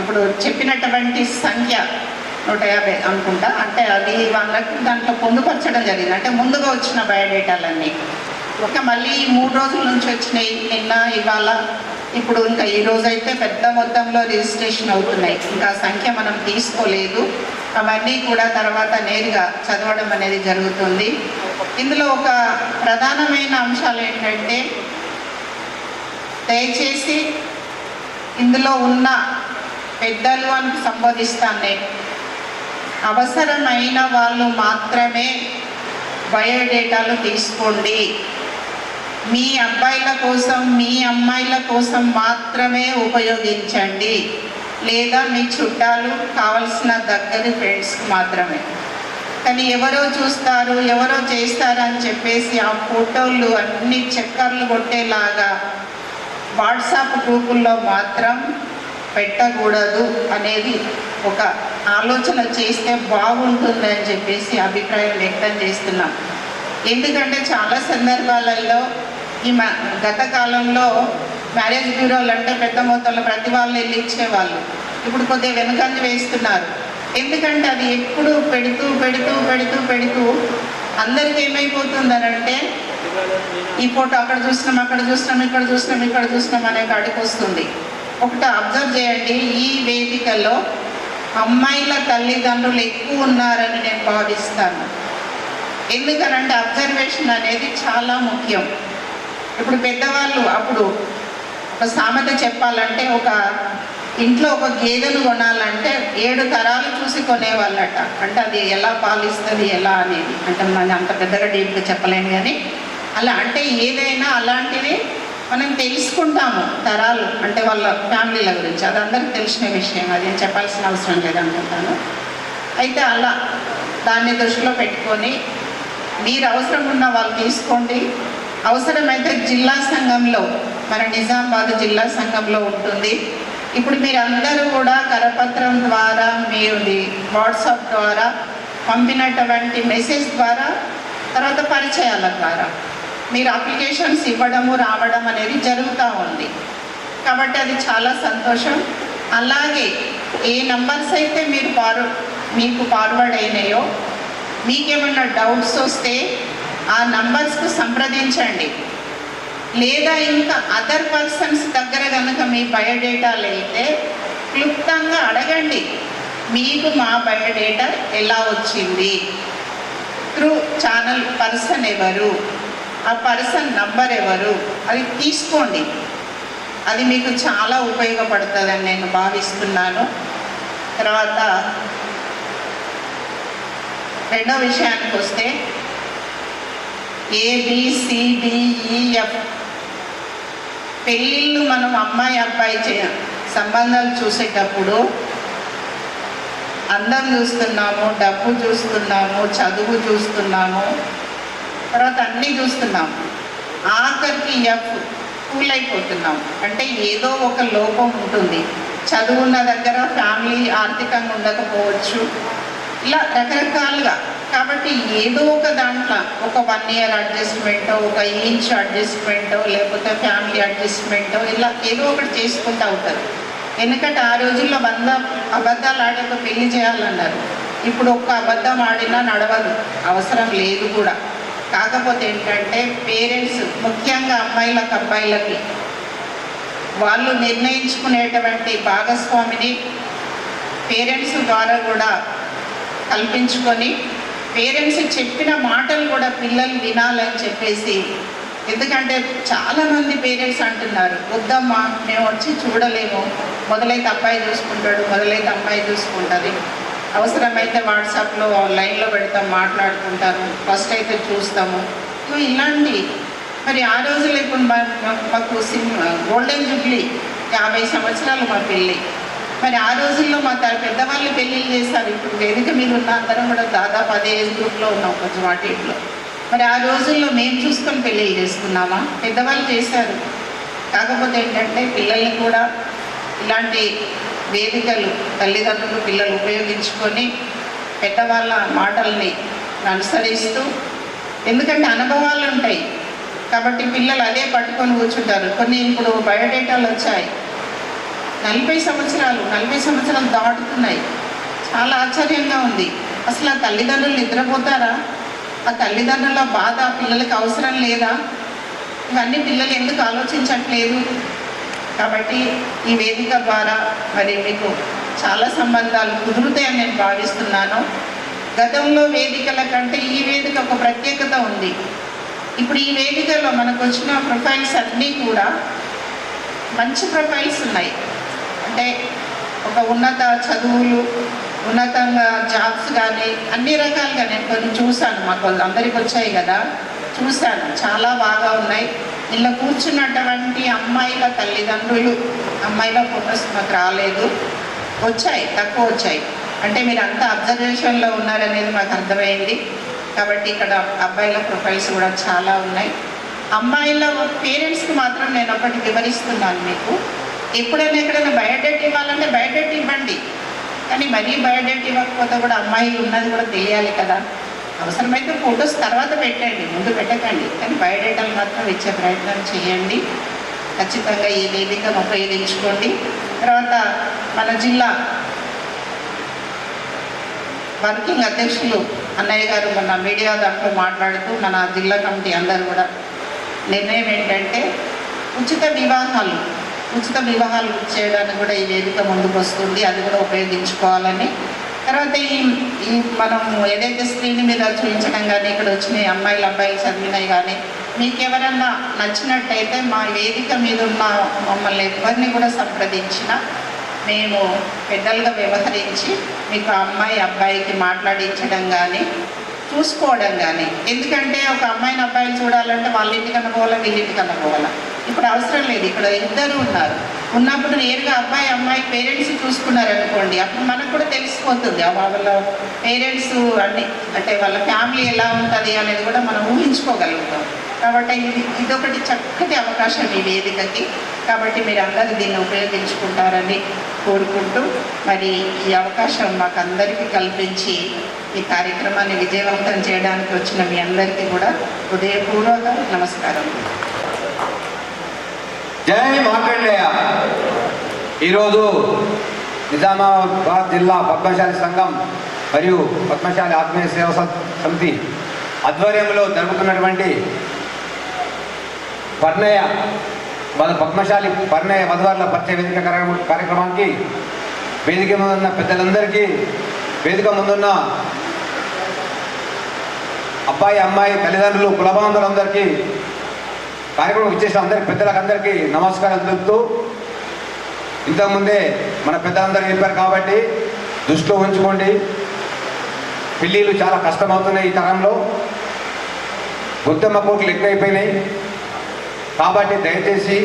ఇప్పుడు చెప్పినటువంటి సంఖ్య 150 అనుకుంటా, అంటే అది వాళ్ళకి దాంట్లో పొందుపరచడం జరిగింది. అంటే ముందుగా వచ్చిన బయోడేటాలన్నీ ఒక మళ్ళీ 3 రోజుల నుంచి వచ్చినాయి, నిన్న ఇవాళ ఇప్పుడు ఇంకా ఈ రోజైతే పెద్ద మొత్తంలో రిజిస్ట్రేషన్ అవుతున్నాయి. ఇంకా సంఖ్య మనం తీసుకోలేదు, అవన్నీ కూడా తర్వాత నేరుగా చదవడం అనేది జరుగుతుంది. ఇందులో ఒక ప్రధానమైన అంశాలు ఏంటంటే దయచేసి ఇందులో ఉన్న పెద్దలు అని సంబోధిస్తానే, అవసరమైన వాళ్ళు మాత్రమే బయోడేటాలు తీసుకోండి. మీ అబ్బాయిల కోసం మీ అమ్మాయిల కోసం మాత్రమే ఉపయోగించండి. లేదా మీ చుట్టాలు, కావలసిన దగ్గరి ఫ్రెండ్స్కి మాత్రమే. కానీ ఎవరో చూస్తారు, ఎవరో చేస్తారు అని చెప్పేసి ఆ ఫోటోలు అన్ని చక్కర్లు కొట్టేలాగా వాట్సాప్ గ్రూపుల్లో మాత్రం పెట్టకూడదు అనేది ఒక ఆలోచన చేస్తే బాగుంటుంది అని చెప్పేసి అభిప్రాయం వ్యక్తం చేస్తున్నాం. ఎందుకంటే చాలా సందర్భాలలో గత కాలంలో మ్యారేజ్ బ్యూరోలు అంటే పెద్ద మొత్తంలో ప్రతి వాళ్ళు వెళ్ళి ఇచ్చేవాళ్ళు. ఇప్పుడు కొద్దిగా వెనుకంజ వేస్తున్నారు. ఎందుకంటే అది ఎప్పుడు పెడుతూ పెడుతూ పెడుతూ పెడుతూ అందరికీ ఏమైపోతుందనంటే ఈ ఫోటో అక్కడ చూసినాం, అక్కడ చూసినాం, ఇక్కడ చూసినాం, ఇక్కడ చూసినాం అనే కాడికి వస్తుంది. ఒకటి అబ్జర్వ్ చేయండి, ఈ వేదికలో అమ్మాయిల తల్లిదండ్రులు ఎక్కువ ఉన్నారని నేను భావిస్తాను. ఎందుకనంటే అబ్జర్వేషన్ అనేది చాలా ముఖ్యం. ఇప్పుడు పెద్దవాళ్ళు అప్పుడు ఒక సామెత చెప్పాలంటే ఒక ఇంట్లో ఒక గేదెను కొనాలంటే 7 తరాలు చూసి కొనేవాళ్ళట. అంటే అది ఎలా పాలిస్తుంది ఎలా అనేది, అంటే మనం అంత పెద్దగా డీప్గా చెప్పలేను కానీ అలా అంటే ఏదైనా అలాంటివి మనం తెలుసుకుంటాము తరాలు, అంటే వాళ్ళ ఫ్యామిలీల గురించి. అది అందరికి తెలిసిన విషయం, అది చెప్పాల్సిన అవసరం లేదనుకుంటాను. అయితే అలా దాన్ని దృష్టిలో పెట్టుకొని మీరు అవసరం ఉన్న వాళ్ళు తీసుకోండి. అవసరమైతే జిల్లా సంఘంలో, మన నిజామాబాద్ జిల్లా సంఘంలో ఉంటుంది. ఇప్పుడు మీరందరూ కూడా కరపత్రం ద్వారా, మీరు వాట్సాప్ ద్వారా పంపినటువంటి మెసేజ్ ద్వారా, తర్వాత పరిచయాల ద్వారా మీరు అప్లికేషన్స్ ఇవ్వడము రావడం అనేది జరుగుతూ ఉంది. కాబట్టి అది చాలా సంతోషం. అలాగే ఏ నంబర్స్ అయితే మీకు ఫార్వర్డ్ అయినాయో, మీకేమన్నా డౌట్స్ వస్తే ఆ నంబర్స్కు సంప్రదించండి. లేదా ఇంకా అదర్ పర్సన్స్ దగ్గర కనుక మీ బయోడేటాలు అయితే క్లుప్తంగా అడగండి, మీకు మా బయోడేటా ఎలా వచ్చింది, త్రూ ఛానల్ పర్సన్ ఎవరు, ఆ పర్సన్ నంబర్ ఎవరు, అది తీసుకోండి. అది మీకు చాలా ఉపయోగపడుతుందని నేను భావిస్తున్నాను. తర్వాత రెండో విషయానికి వస్తే ABCDEF పెళ్ళిళ్ళు మనం అమ్మాయి అబ్బాయి సంబంధాలు చూసేటప్పుడు అందం చూస్తున్నాము, డబ్బు చూస్తున్నాము, చదువు చూస్తున్నాము, తర్వాత అన్నీ చూస్తున్నాము. ఆఖరికి ఫూల్ అయిపోతున్నాం. అంటే ఏదో ఒక లోపం ఉంటుంది. చదువున్న దగ్గర ఫ్యామిలీ ఆర్థికంగా ఉండకపోవచ్చు, ఇలా రకరకాలుగా. కాబట్టి ఏదో ఒక దాంట్లో ఒక 1 year అడ్జస్ట్మెంటో, ఒక ఇంచ్ అడ్జస్ట్మెంటో, లేకపోతే ఫ్యామిలీ అడ్జస్ట్మెంటో, ఇలా ఏదో ఒకటి చేసుకుంటూ ఉంటారు. ఎందుకంటే ఆ రోజుల్లో అబద్ధాలు ఆడి ఒక పెళ్లి చేయాలన్నారు. ఇప్పుడు ఒక్క అబద్ధం ఆడినా నడవదు, అవసరం లేదు కూడా. కాకపోతే ఏంటంటే పేరెంట్స్, ముఖ్యంగా అమ్మాయిలకు అబ్బాయిలకి, వాళ్ళు నిర్ణయించుకునేటువంటి భాగస్వామిని పేరెంట్స్ ద్వారా కూడా కల్పించుకొని, పేరెంట్స్ చెప్పిన మాటలు కూడా పిల్లలు వినాలని చెప్పేసి. ఎందుకంటే చాలామంది పేరెంట్స్ అంటున్నారు, వద్దమ్మా మేము వచ్చి చూడలేము, మొదలైతే అబ్బాయి చూసుకుంటాడు, మొదలైతే అమ్మాయి చూసుకుంటుంది, అవసరమైతే వాట్సాప్లో లైన్లో పెడతాం, మాట్లాడుకుంటారు, ఫస్ట్ అయితే చూస్తాము. ఇలాంటి మరి ఆ రోజుల్లో ఇప్పుడు మాకు గోల్డెన్ జూబ్లీ 50 సంవత్సరాలు మా పెళ్ళి. మరి ఆ రోజుల్లో మా పెద్దవాళ్ళు పెళ్ళిళ్ళు చేశారు. ఇప్పుడు వేదిక మీద ఉన్న అందరం కూడా దాదాపు అదే ఏజ్ గ్రూప్లో ఉన్నాం, కొంచెం వాటి ఇంట్లో. మరి ఆ రోజుల్లో మేము చూసుకొని పెళ్ళిళ్ళు చేసుకున్నామా? పెద్దవాళ్ళు చేశారు. కాకపోతే ఏంటంటే పిల్లల్ని కూడా ఇలాంటి వేదికలు తల్లిదండ్రులు పిల్లలు ఉపయోగించుకొని పెద్దవాళ్ళ మాటల్ని అనుసరిస్తూ, ఎందుకంటే అనుభవాలు ఉంటాయి కాబట్టి పిల్లలు అదే పట్టుకొని కూర్చుంటారు. కొన్ని ఇప్పుడు బయోడేటాలు వచ్చాయి, 40 సంవత్సరాలు దాటుతున్నాయి. చాలా ఆశ్చర్యంగా ఉంది. అసలు ఆ తల్లిదండ్రులు నిద్రపోతారా? ఆ తల్లిదండ్రుల బాధ పిల్లలకి అవసరం లేదా? ఇవన్నీ పిల్లలు ఎందుకు ఆలోచించట్లేదు? కాబట్టి ఈ వేదిక ద్వారా మరి మీకు చాలా సంబంధాలు కుదురుతాయని నేను భావిస్తున్నాను. గతంలో వేదికల కంటే ఈ వేదిక ఒక ప్రత్యేకత ఉంది. ఇప్పుడు ఈ వేదికలో మనకు వచ్చిన ప్రొఫైల్స్ అన్నీ కూడా మంచి ప్రొఫైల్స్ ఉన్నాయి. అంటే ఒక ఉన్నత చదువులు, ఉన్నతంగా జాబ్స్ కానీ అన్ని రకాలుగా నేను కొన్ని చూశాను. మాకు అందరికి వచ్చాయి కదా, చూశాను, చాలా బాగా ఉన్నాయి. ఇలా కూర్చున్నటువంటి అమ్మాయిల తల్లిదండ్రులు, అమ్మాయిల ఫొటోస్ మాకు రాలేదు, వచ్చాయి, తక్కువ వచ్చాయి. అంటే మీరు అంత అబ్జర్వేషన్లో ఉన్నారనేది మాకు అర్థమైంది. కాబట్టి ఇక్కడ అబ్బాయిల ప్రొఫైల్స్ కూడా చాలా ఉన్నాయి. అమ్మాయిల పేరెంట్స్కి మాత్రం నేను ఒకటి వివరిస్తున్నాను మీకు. ఎప్పుడైనా ఎక్కడైనా బయోడేట్ ఇవ్వాలంటే బయోడేట్ ఇవ్వండి, కానీ మరీ బయోడేట్ ఇవ్వకపోతే కూడా అమ్మాయి ఉన్నది కూడా తెలియాలి కదా. అవసరమైతే ఫొటోస్ తర్వాత పెట్టండి, ముందు పెట్టకండి, కానీ బయోడేటాలు మాత్రం ఇచ్చే ప్రయత్నం చేయండి. ఖచ్చితంగా ఈ వేదికను ఉపయోగించుకోండి. తర్వాత మన జిల్లా వర్కింగ్ అధ్యక్షులు అన్నయ్య గారు మొన్న మీడియా దాంట్లో మాట్లాడుతూ మన జిల్లా కమిటీ అందరూ కూడా నిర్ణయం ఏంటంటే ఉచిత వివాహాలు చేయడానికి కూడా ఈ వేదిక ముందుకు వస్తుంది, అది కూడా ఉపయోగించుకోవాలని. తర్వాత ఈ మనం ఏదైతే స్క్రీన్ మీద చూపించడం కానీ ఇక్కడ వచ్చినాయి అమ్మాయిలు అబ్బాయిలు చదివినాయి కానీ మీకు ఎవరన్నా నచ్చినట్టయితే మా వేదిక మీద ఉన్న మమ్మల్ని ఎవరిని కూడా సంప్రదించినా మేము పెద్దలుగా వ్యవహరించి మీకు అమ్మాయి అబ్బాయికి మాట్లాడించడం కానీ చూసుకోవడం కానీ. ఎందుకంటే ఒక అమ్మాయిని అబ్బాయిని చూడాలంటే వాళ్ళ ఇంటికన్నా పోవాలా, వీళ్ళ ఇంటికన్నా పోవాలా. ఇప్పుడు అవసరం లేదు, ఇక్కడ ఇద్దరు ఉన్నప్పుడు నేరుగా అబ్బాయి అమ్మాయి పేరెంట్స్ చూసుకున్నారనుకోండి, అప్పుడు మనకు కూడా తెలిసిపోతుంది వాళ్ళ పేరెంట్స్ అన్ని, అంటే వాళ్ళ ఫ్యామిలీ ఎలా ఉంటుంది అనేది కూడా మనం ఊహించుకోగలుగుతాం. కాబట్టి ఇదొకటి చక్కటి అవకాశం ఈ వేదికకి. కాబట్టి మీరు అందరూ దీన్ని ఉపయోగించుకుంటారని కోరుకుంటూ, మరి ఈ అవకాశం మాకు అందరికీ కల్పించి ఈ కార్యక్రమాన్ని విజయవంతం చేయడానికి వచ్చిన మీ అందరికీ కూడా హృదయపూర్వక నమస్కారం. జై మార్కండేయ. ఈరోజు నిజామాబాద్ జిల్లా పద్మశాలి సంఘం మరియు పద్మశాలి ఆత్మీయ సేవా సమితి ఆధ్వర్యంలో జరుగుతున్నటువంటి పద్మశాలి పరిణయ వధువర్ల పరిచయ వేదిక కార్యక్రమానికి వేదిక ముందున్న పెద్దలందరికీ, వేదిక ముందున్న అబ్బాయి అమ్మాయి తల్లిదండ్రులు కులబాంధులందరికీ, కార్యక్రమం ఇచ్చేసిన అందరికీ పెద్దలందరికీ నమస్కారం తెలుపుతూ, ఇంతకుముందే మన పెద్దలందరూ చెప్పారు కాబట్టి దృష్టిలో ఉంచుకోండి. పెళ్ళిళ్ళు చాలా కష్టమవుతున్నాయి ఈ తరంలో, గుత్తమ్మ కోట్లు ఎక్కువైపోయినాయి. కాబట్టి దయచేసి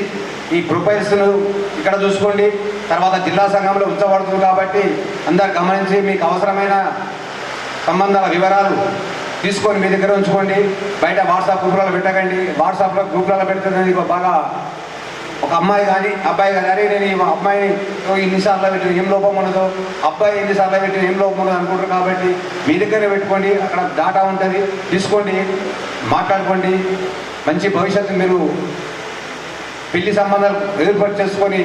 ఈ ప్రొఫైల్స్ను ఇక్కడ చూసుకోండి. తర్వాత జిల్లా సంఘంలో ఉంచబడుతుంది కాబట్టి అందరు గమనించి మీకు అవసరమైన సంబంధాల వివరాలు తీసుకొని మీ దగ్గర ఉంచుకోండి. బయట వాట్సాప్ గ్రూపులలో పెట్టకండి. వాట్సాప్లో గ్రూపులలో పెడుతుంది బాగా ఒక అమ్మాయి కానీ అబ్బాయి కానీ, అరే నేను ఈ అమ్మాయిని ఇన్నిసార్లు పెట్టిన ఏం లోపం ఉండదు, అబ్బాయి ఎన్నిసార్లు పెట్టిన ఏం లోపం ఉండదు అనుకుంటారు. కాబట్టి మీ దగ్గరే పెట్టుకోండి, అక్కడ డాటా ఉంటుంది, తీసుకోండి, మాట్లాడుకోండి. మంచి భవిష్యత్తు మీరు పెళ్లి సంబంధాలు ఏర్పాటు చేసుకొని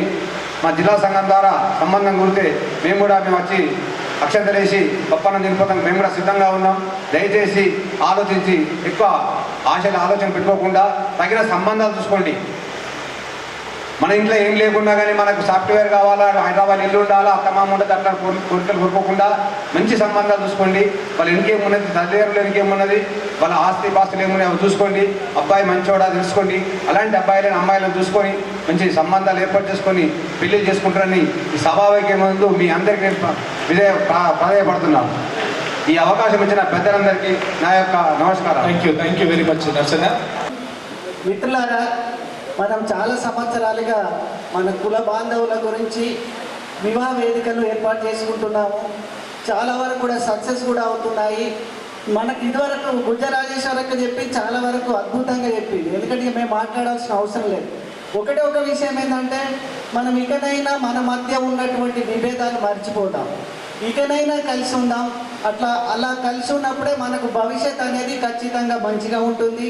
మా జిల్లా సంఘం ద్వారా సంబంధం కుడితే మేము వచ్చి అక్షంతలేసి గొప్పనం నిలిపోతాం మేము కూడా సిద్ధంగా ఉన్నాం. దయచేసి ఆలోచించి ఎక్కువ ఆలోచన పెట్టుకోకుండా తగిన సంబంధాలు చూసుకోండి. మన ఇంట్లో ఏం లేకున్నా కానీ మనకు సాఫ్ట్వేర్ కావాలా, హైదరాబాద్ ఇల్లు ఉండాలా, అత్తమామ ఉండదు, అట్లా కోరికలు కోరుకోకుండా మంచి సంబంధాలు చూసుకోండి. వాళ్ళ ఇంకేమున్నది, తల్లిదండ్రులు ఇంకేమున్నది, వాళ్ళ ఆస్తి పాస్తులు ఏమున్నాయి అవి చూసుకోండి. అబ్బాయి మంచోడా తెలుసుకోండి. అలాంటి అబ్బాయిలను అమ్మాయిలను చూసుకొని మంచి సంబంధాలు ఏర్పాటు చేసుకొని పెళ్లి చేసుకుంటారని ఈ సభావేదిక ముందు మీ అందరికీ ప్రాధాయపడుతున్నాను. ఈ అవకాశం ఇచ్చిన పెద్దలందరికీ నా యొక్క నమస్కారం. Thank you very much Narsanna. మిత్రులారా, మనం చాలా సంవత్సరాలుగా మన కుల బాంధవుల గురించి వివాహ వేదికలు ఏర్పాటు చేసుకుంటున్నాము. చాలా వరకు కూడా సక్సెస్ కూడా అవుతున్నాయి. మనకి ఇదివరకు గుజ్జరాజేశ్వరక్క చెప్పి చాలా వరకు అద్భుతంగా చెప్పింది. ఎందుకంటే మేము మాట్లాడాల్సిన అవసరం లేదు. ఒక విషయం ఏంటంటే, మనం ఇకనైనా మన మధ్య ఉన్నటువంటి విభేదాలు మర్చిపోదాం, ఇకనైనా కలిసి ఉందాం. అలా కలిసి ఉన్నప్పుడే మనకు భవిష్యత్ అనేది ఖచ్చితంగా మంచిగా ఉంటుంది.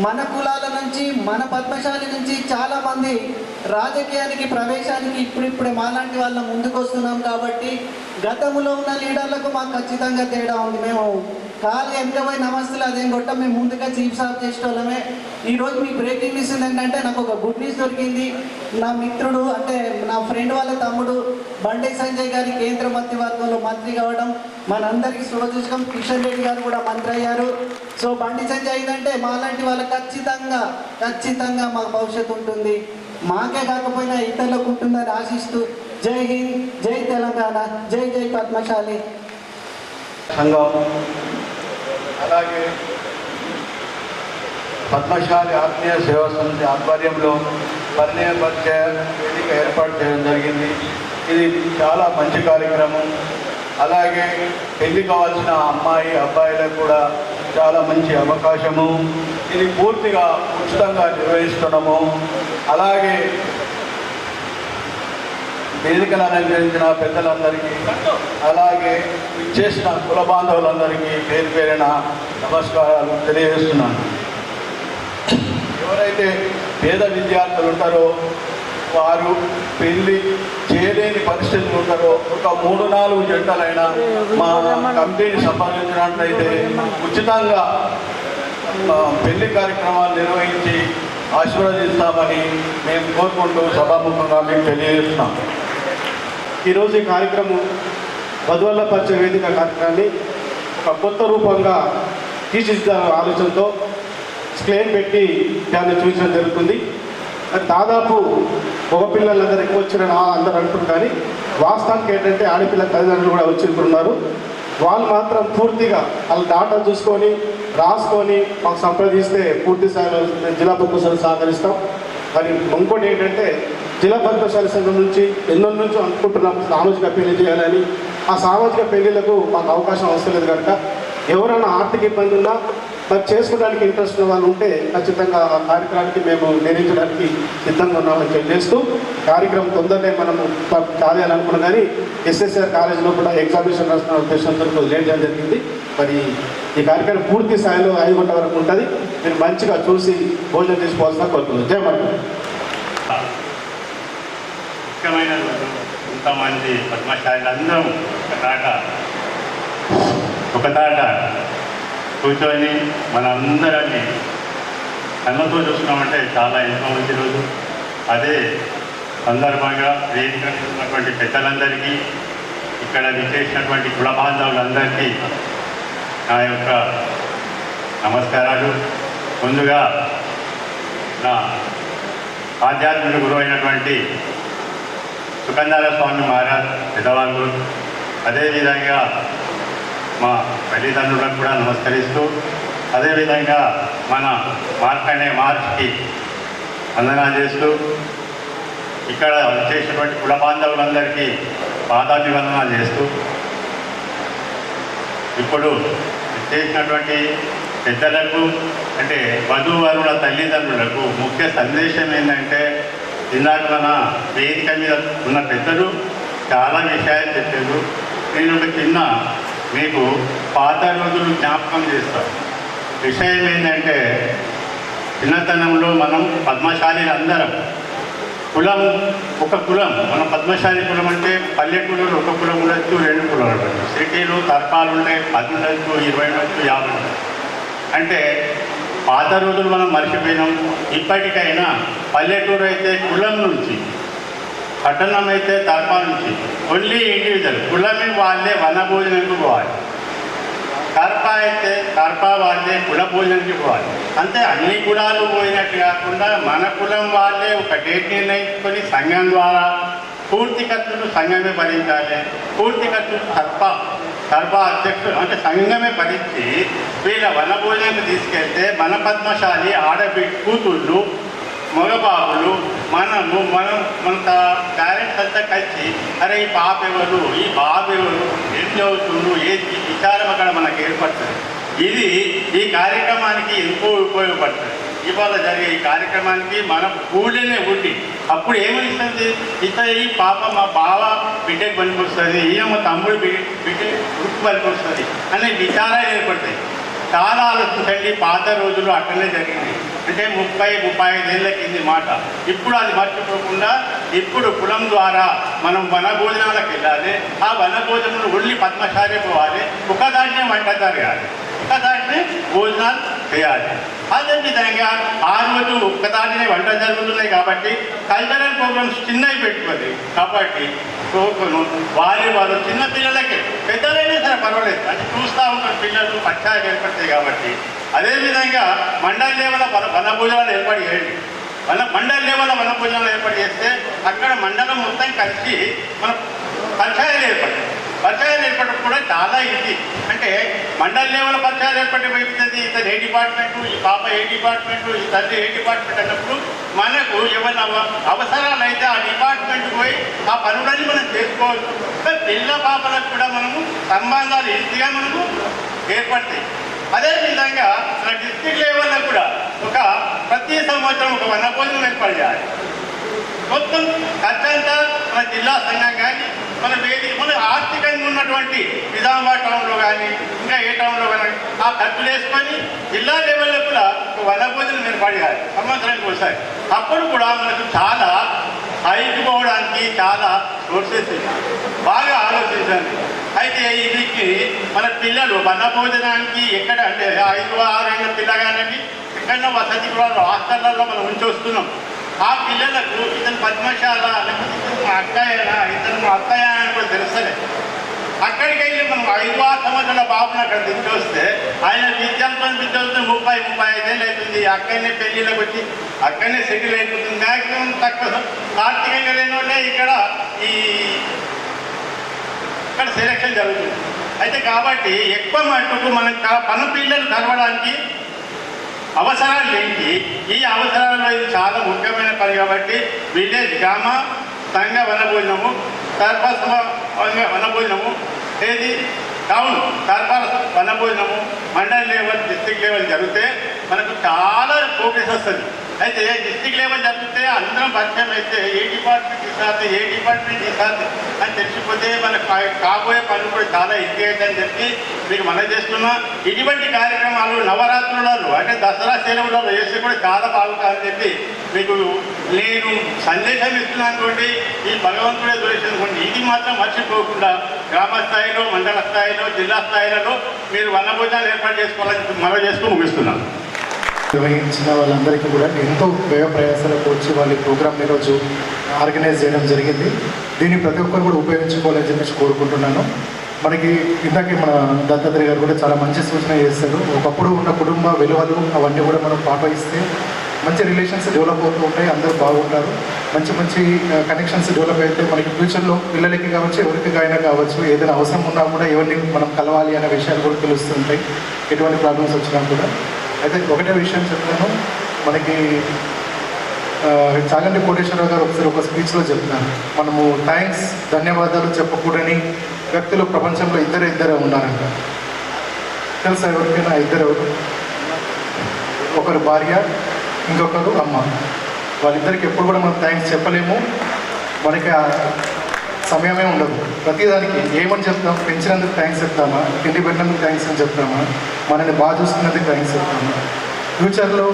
మన కులాల నుంచి, మన పద్మశాలి నుంచి చాలామంది రాజకీయానికి ప్రవేశానికి ఇప్పుడిప్పుడే మాలాంటి వాళ్ళ ముందుకు వస్తున్నాం. కాబట్టి గతంలో ఉన్న లీడర్లకు మాకు ఖచ్చితంగా తేడా ఉంది. మేము కాలు వెనకపోయి నమస్తులు అదేం కొట్ట మేము ముందుగా చీఫ్ సాఫ్ చేసేటోళ్ళమే. ఈరోజు మీ బ్రేకింగ్ న్యూస్ ఏంటంటే, నాకు ఒక గుడ్ న్యూస్ దొరికింది. నా మిత్రుడు, అంటే నా ఫ్రెండ్ వాళ్ళ తమ్ముడు బండి సంజయ్ గారి కేంద్ర మంత్రివర్గంలో మంత్రి కావడం మనందరికీ శుభసూచకం. కిషన్ రెడ్డి గారు కూడా మంత్రి అయ్యారు. సో బండి సంజయ్ అయిందంటే మాలాంటి వాళ్ళకి ఖచ్చితంగా మాకు భవిష్యత్తు ఉంటుంది. మాకే కాకపోయినా ఇతరులకు ఉంటుందని ఆశిస్తూ జై హింద్, జై తెలంగాణ, జై జై పద్మశాలి సంఘం, అలాగే పద్మశాలి ఆత్మీయ సేవా సమితి ఆధ్వర్యంలో పరిచయ వేదిక ఏర్పాటు చేయడం జరిగింది. ఇది చాలా మంచి కార్యక్రమం. అలాగే పెళ్లి కావాల్సిన అమ్మాయి అబ్బాయిలకు కూడా చాలా మంచి అవకాశము. ఇది పూర్తిగా ఉచితంగా నిర్వహిస్తున్నాము. అలాగే వేదికను అలంకరించిన పెద్దలందరికీ, అలాగే చేసిన కుల బాంధవులందరికీ పేరు పేరిన నమస్కారాలు తెలియజేస్తున్నాను. ఎవరైతే పేద విద్యార్థులు ఉంటారో వారు పెళ్లి చేయలేని పరిస్థితులు ఉంటారో ఒక 3-4 జంటలైనా మా కమిటీని సంప్రదించినట్లయితే ఉచితంగా పెళ్లి కార్యక్రమాలు నిర్వహించి ఆశీర్వదిస్తామని మేము కోరుకుంటూ సభాముఖంగా మేము తెలియజేస్తున్నాం. ఈరోజు ఈ కార్యక్రమం వధువల్ల పరిచయ వేదిక కార్యక్రమాన్ని ఒక కొత్త రూపంగా తీర్చిదిద్దాలనే ఆలోచనతో స్క్రీన్ పెట్టి దాన్ని చూపించడం జరుగుతుంది. దాదాపు ఒక పిల్లలందరూ ఎక్కువ వచ్చిన అందరూ అంటున్నారు, కానీ వాస్తవానికి ఏంటంటే ఆడపిల్ల తల్లిదండ్రులు కూడా వచ్చిస్తున్నారు. వాళ్ళు మాత్రం పూర్తిగా వాళ్ళ డాటా చూసుకొని రాసుకొని మాకు సంప్రదిస్తే పూర్తి స్థాయిలో జిల్లా పద్మశాలి సహకరిస్తాం. మరి ఇంకోటి ఏంటంటే జిల్లా పద్మశాలి సంఘం నుంచి ఎన్నో నుంచి అనుకుంటున్నాం సామాజిక పెళ్లి చేయాలని. ఆ సామాజిక పెళ్లిళ్లకు మాకు అవకాశం అవసరం లేదు కనుక ఎవరైనా ఆర్థిక ఇబ్బంది ఉన్నా మరి చేసుకోవడానికి ఇంట్రెస్ట్ ఉన్న వాళ్ళు ఉంటే ఖచ్చితంగా ఆ కార్యక్రమానికి మేము నిర్వహించడానికి సిద్ధంగా ఉన్నామని తెలియజేస్తూ కార్యక్రమం తొందరనే మనము కాలేయాలనుకున్నాం, కానీ ఎస్ఎస్ఆర్ కాలేజీలో కూడా ఎగ్జామినేషన్ రాసిన ఉద్దేశంతో లేట్ చేయడం జరిగింది. మరి ఈ కార్యక్రమం పూర్తి స్థాయిలో 5 గంటల వరకు ఉంటుంది. మీరు మంచిగా చూసి భోజనం చేసుకోవాల్సిన కోరుతున్నాను. జయ మార్గం. ముఖ్యమైన ఇంతమంది పద్మశాలందరం ఒక తాట కూర్చొని మనందరాన్ని కళ్ళతో చూస్తున్నామంటే చాలా ఎంతో మంచి రోజు. అదే సందర్భంగా వేదిక ఉన్నటువంటి పెద్దలందరికీ, ఇక్కడ విచ్చేసినటువంటి కుల బాంధవులందరికీ నా యొక్క నమస్కారాలు. ముందుగా నా ఆధ్యాత్మిక గురువు అయినటువంటి సుకందార స్వామి మహారాజ్ పెద్దవాళ్ళు, అదేవిధంగా మా తల్లిదండ్రులకు కూడా నమస్కరిస్తూ, అదేవిధంగా మన మార్కండే మార్చ్కి వందనాలు చేస్తూ, ఇక్కడ చేసినటువంటి కుల బాంధవులందరికీ పాదాభివందనాలు చేస్తూ, ఇప్పుడు చేసినటువంటి పెద్దలకు అంటే వధూవరుల తల్లిదండ్రులకు ముఖ్య సందేశం ఏంటంటే, ఇందాక మన వేదిక మీద ఉన్న పెద్దలు చాలా విషయాలు చెప్పారు. నేను ఒక చిన్న మీకు పాత రోజులు జ్ఞాపకం చేస్తాను. విషయం ఏంటంటే, చిన్నతనంలో మనం పద్మశాలీలు అందరం కులం ఒక కులం, మన పద్మశాలి కులం అంటే పల్లెటూరులో ఒక కులం ఉండొచ్చు, 2 కులాలు ఉండొచ్చు. సిటీలు తర్పాలు ఉంటాయి, 10 ఉండొచ్చు, 20 ఉండొచ్చు, 50 ఉండొచ్చు. అంటే పాత రోజులు మనం మర్చిపోయినాం. ఇప్పటికైనా పల్లెటూరు అయితే కులం నుంచి, పట్టణం అయితే తర్పా నుంచి ఓన్లీ ఇండివిజువల్ కులమే వాళ్ళే వన భోజనానికి పోవాలి. తర్పా అయితే తర్పా వాళ్ళే కుల భోజనానికి పోవాలి. అంతే అన్ని కులాలు పోయినట్టు కాకుండా మన కులం వాళ్ళే ఒక డేట్ నిర్ణయించుకొని సంఘం ద్వారా పూర్తి ఖర్చులు సంఘమే భరించాలి. పూర్తి ఖర్చులు తర్పా అధ్యక్షులు అంటే సంఘమే భరించి వీళ్ళ వన భోజనానికి తీసుకెళ్తే మన పద్మశాలి ఆడబిడ్డ కూతుళ్ళు మగబాబులు మన పేరెంట్స్ అంతా కలిసి అరే ఈ పాప ఎవరు, ఈ బాబు ఎవరు, ఏం చదువుతుండ్రు, ఏది విచారం అక్కడ మనకు ఏర్పడుతుంది. ఇది ఈ కార్యక్రమానికి ఎంతో ఉపయోగపడుతుంది. ఇవాళ జరిగే ఈ కార్యక్రమానికి మనం ఊళ్ళోనే ఉండి అప్పుడు ఏమనిస్తుంది, ఈ పాప మా బావ బిడ్డకు పనికొస్తుంది, ఈయన మా తమ్ముడు బిడ్డ వృత్తి పనికొస్తుంది అనే విచారాలు ఏర్పడతాయి. చాలా ఆలోచించండి. పాత రోజులు అట్లనే జరిగింది. అంటే 30-35 ఏళ్ళ కింది మాట. ఇప్పుడు అది మర్చిపోకుండా ఇప్పుడు కులం ద్వారా మనం వన భోజనాలకు వెళ్ళాలి. ఆ వన భోజనంలో ఒళ్ళి పద్మశాలి పోవాలి, ఒకదాన్నే వంట జరగాలి, ఒకదాన్నే భోజనాలు చేయాలి. అదేవిధంగా ఆ రోజు ఒక్కదాన్నే వంట జరుగుతున్నాయి కాబట్టి కల్చరల్ ప్రోగ్రామ్స్ చిన్నవి పెట్టుకోవాలి. కాబట్టి వాళ్ళు చిన్న పిల్లలకే, పెద్దలైనా సరే పర్వాలేదు, అంటే చూస్తూ ఉంటారు పిల్లలు పక్షాలు ఏర్పడతాయి కాబట్టి. అదేవిధంగా మండల లెవెల్ వన భోజనాలు ఏర్పాటు చేయండి. మండల లెవెల్ వన భోజనాలు ఏర్పాటు చేస్తే అక్కడ మండలం మొత్తం కలిసి మన పంచాయతీలు ఏర్పడతాయి. పంచాయతీలు ఏర్పడడం కూడా చాలా ఈజీ. అంటే మండల లెవెల్ పంచాయతీ ఏర్పడి వైపుతుంది. ఇతను ఏ డిపార్ట్మెంటు, ఈ పాప ఏ డిపార్ట్మెంటు, ఈ తండ్రి ఏ డిపార్ట్మెంట్ అన్నప్పుడు మనకు ఏమైనా అవసరాలు అయితే ఆ డిపార్ట్మెంట్కి పోయి ఆ పనులన్నీ మనం చేసుకోవచ్చు. పిల్ల పాపలకు కూడా మనము సంబంధాలు ఈజీగా మనకు ఏర్పడతాయి. అదేవిధంగా మన డిస్ట్రిక్ట్ లెవెల్లో కూడా ప్రతి సంవత్సరం ఒక వనభోజనం ఏర్పాటు చేయాలి. మొత్తం ఖర్చంతా మన జిల్లా సంఘం కానీ మన వేదిక మన ఆర్థికంగా ఉన్నటువంటి నిజామాబాద్ టౌన్లో కానీ ఇంకా ఏ టౌన్లో కానీ ఆ ఖర్చులు వేసుకొని జిల్లా లెవెల్లో కూడా ఒక వనభోజనం ఏర్పాటు చేయాలి సంవత్సరానికి ఒకసారి. అప్పుడు కూడా మనకు చాలా హైకి పోవడానికి చాలా సోర్సెస్ బాగా ఆలోచించండి. అయితే వీటికి మన పిల్లలు వనభోజనానికి ఎక్కడ అంటే 5-6 ఏళ్ళ పిల్లగానని ఎక్కడన్నా వసతి గృహాలు హాస్టళ్లలో మనం ఉంచి వస్తున్నాం. ఆ పిల్లలకు ఇతను పద్మశాల లేకపోతే ఇతను మా అక్కయ్యనా ఇతను మా అత్తయ్య అని కూడా తెలుస్తలే. అక్కడికి వెళ్ళి మనం 5-6 సంవత్సరాల బాబుని అక్కడ దించి వస్తే ఆయన విద్యార్థులను 30-35 ఏళ్ళు అవుతుంది. అక్కడనే పెళ్ళిళ్ళకి వచ్చి అక్కడనే సెటిల్ అయిపోతుంది. మ్యాక్సిమం తక్కువ ఆర్థికంగా లేని వాళ్ళే ఇక్కడ సెలక్షన్ జరుగుతుంది. అయితే కాబట్టి ఎక్కువ మట్టుకు మనం మన పిల్లలు కలవడానికి అవసరాలు ఏంటి, ఈ అవసరాలలో ఇది చాలా ముఖ్యమైన పని. కాబట్టి విలేజ్ గ్రామ సంఘ వనభోజనము, సర్పంచ్ వనభోజనము, ఏది టౌన్ సర్పంచ్ వనభోజనము, మండల్ లెవెల్ డిస్ట్రిక్ట్ లెవెల్ జరిగితే మనకు చాలా ప్రోగ్రెస్ వస్తుంది. అయితే డిస్ట్రిక్ట్ లెవెల్ జరిగితే అందరం పరిచయం అయితే ఏ డిపార్ట్మెంట్ ఈసారి అని తెలిసిపోతే మనకు కాబోయే పనులు కూడా చాలా ఈజీ అవుతాయని చెప్పి మీకు మనం చేస్తున్నా. ఇటువంటి కార్యక్రమాలు నవరాత్రులలో అంటే దసరా సెలవులలో చేస్తే కూడా చాలా బాగుంటుందని చెప్పి మీకు నేను సందేశం ఇస్తున్నాను. అనుకోండి ఈ భగవంతుడే దొరికింది. ఇది మాత్రం మర్చిపోకుండా గ్రామ స్థాయిలో, మండల స్థాయిలో, జిల్లా స్థాయిలలో మీరు వనభోజనాలు ఏర్పాటు చేసుకోవాలని మనం చేసుకుని ముగిస్తున్నాను. నిర్వహించిన వాళ్ళందరికీ కూడా ఎంతో వ్యయ ప్రయాసాలకు వచ్చి వాళ్ళ ప్రోగ్రామ్ ఈరోజు ఆర్గనైజ్ చేయడం జరిగింది. దీన్ని ప్రతి ఒక్కరు కూడా ఉపయోగించుకోవాలని చెప్పేసి కోరుకుంటున్నాను. మనకి ఇందాకే మన దత్తాత్రేయ గారు కూడా చాలా మంచి సూచన చేస్తారు. ఒకప్పుడు ఉన్న కుటుంబ విలువలు అవన్నీ కూడా మనం పాటిస్తే మంచి రిలేషన్స్ డెవలప్ అవుతూ ఉంటాయి, అందరూ బాగుంటారు. మంచి మంచి కనెక్షన్స్ డెవలప్ అయితే మనకి ఫ్యూచర్లో పిల్లలకి కావచ్చు, ఎవరికి అయినా కావచ్చు, ఏదైనా అవసరం ఉన్నా కూడా ఎవరిని మనం కలవాలి అనే విషయాలు కూడా తెలుస్తుంటాయి, ఎటువంటి ప్రాబ్లమ్స్ వచ్చినా కూడా. అయితే ఒకటే విషయం చెప్తాను, మనకి చాగంటి కోటేశ్వరరావు గారు ఒకసారి ఒక స్పీచ్లో చెప్తున్నారు, మనము థ్యాంక్స్ ధన్యవాదాలు చెప్పకూడని వ్యక్తులు ప్రపంచంలో ఇద్దరే ఉన్నారంట. తెలుసా ఎవరికైనా? ఇద్దరు, ఒకరు భార్య, ఇంకొకరు అమ్మ. వాళ్ళిద్దరికి ఎప్పుడు కూడా మనం థ్యాంక్స్ చెప్పలేము, మనకి సమయమే ఉండదు. ప్రతిదానికి ఏమని చెప్తాం? పెంచినందుకు థ్యాంక్స్ చెప్తామా, తిండి పెట్టినందుకు థ్యాంక్స్ అని చెప్తామా, మనల్ని బాగా చూసుకున్నందుకు థ్యాంక్స్ చెప్తామా? ఫ్యూచర్లో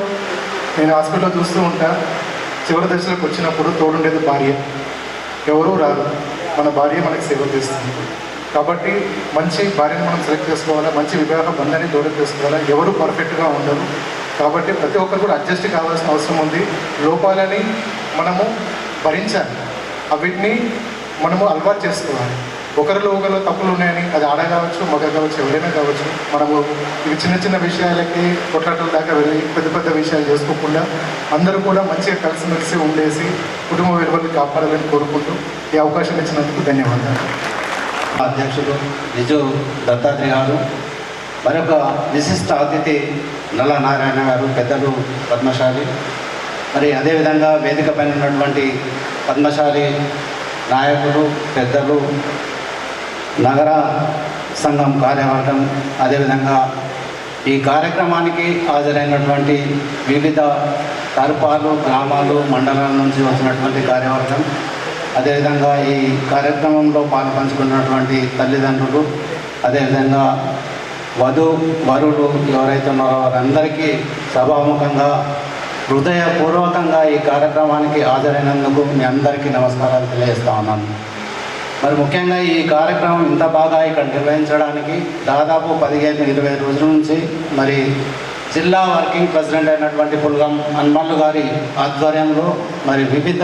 నేను హాస్పిటల్లో చూస్తూ ఉంటా, చివరి దశలోకి వచ్చినప్పుడు తోడుండేది భార్య, ఎవరూ రాదు, మన భార్య మనకి సేవ చేస్తుంది. కాబట్టి మంచి భార్యను మనం సెలెక్ట్ చేసుకోవాలా, మంచి వివాహ బంధాన్ని తోడు చేసుకోవాలా. ఎవరు పర్ఫెక్ట్గా ఉండరు, కాబట్టి ప్రతి ఒక్కరు కూడా అడ్జస్ట్ కావాల్సిన అవసరం ఉంది. లోపాలని మనము భరించాలి, వీటిని మనము అలవాటు చేసుకోవాలి. ఒకరిలో తప్పులు ఉన్నాయని, అది ఆడ కావచ్చు, మగ కావచ్చు, ఎవరైనా కావచ్చు, మనము ఇవి చిన్న చిన్న విషయాలకి కొట్లాటల దాకా వెళ్ళి పెద్ద విషయాలు చేసుకోకుండా అందరూ కూడా మంచిగా కలిసిమెలిసి ఉండేసి కుటుంబ విలువలను కాపాడాలని కోరుకుంటూ ఈ అవకాశం ఇచ్చినందుకు ధన్యవాదాలు. అధ్యక్షులు నిజు దత్తాత్రేయ గారు, మరొక విశిష్ట అతిథి నల్ల నారాయణ గారు, పెద్దలు పద్మశాలి, మరి అదేవిధంగా వేదిక పైన ఉన్నటువంటి పద్మశాలి నాయకులు, పెద్దలు, నగర సంఘం కార్యవర్గం, అదేవిధంగా ఈ కార్యక్రమానికి హాజరైనటువంటి వివిధ తరపాలు, గ్రామాలు, మండలాల నుంచి వచ్చినటువంటి కార్యవర్గం, అదేవిధంగా ఈ కార్యక్రమంలో పాల్పంచుకున్నటువంటి తల్లిదండ్రులు, అదేవిధంగా వరులు ఎవరైతే ఉన్నారో వారందరికీ సభాముఖంగా హృదయపూర్వకంగా ఈ కార్యక్రమానికి హాజరైనందుకు మీ అందరికీ నమస్కారాలు తెలియజేస్తా ఉన్నాను. మరి ముఖ్యంగా ఈ కార్యక్రమం ఇంత బాగా ఇక్కడ నిర్వహించడానికి దాదాపు 15-20 రోజుల నుంచి మరి జిల్లా వర్కింగ్ ప్రెసిడెంట్ అయినటువంటి పుల్గం హనుమల్లు గారి ఆధ్వర్యంలో మరి వివిధ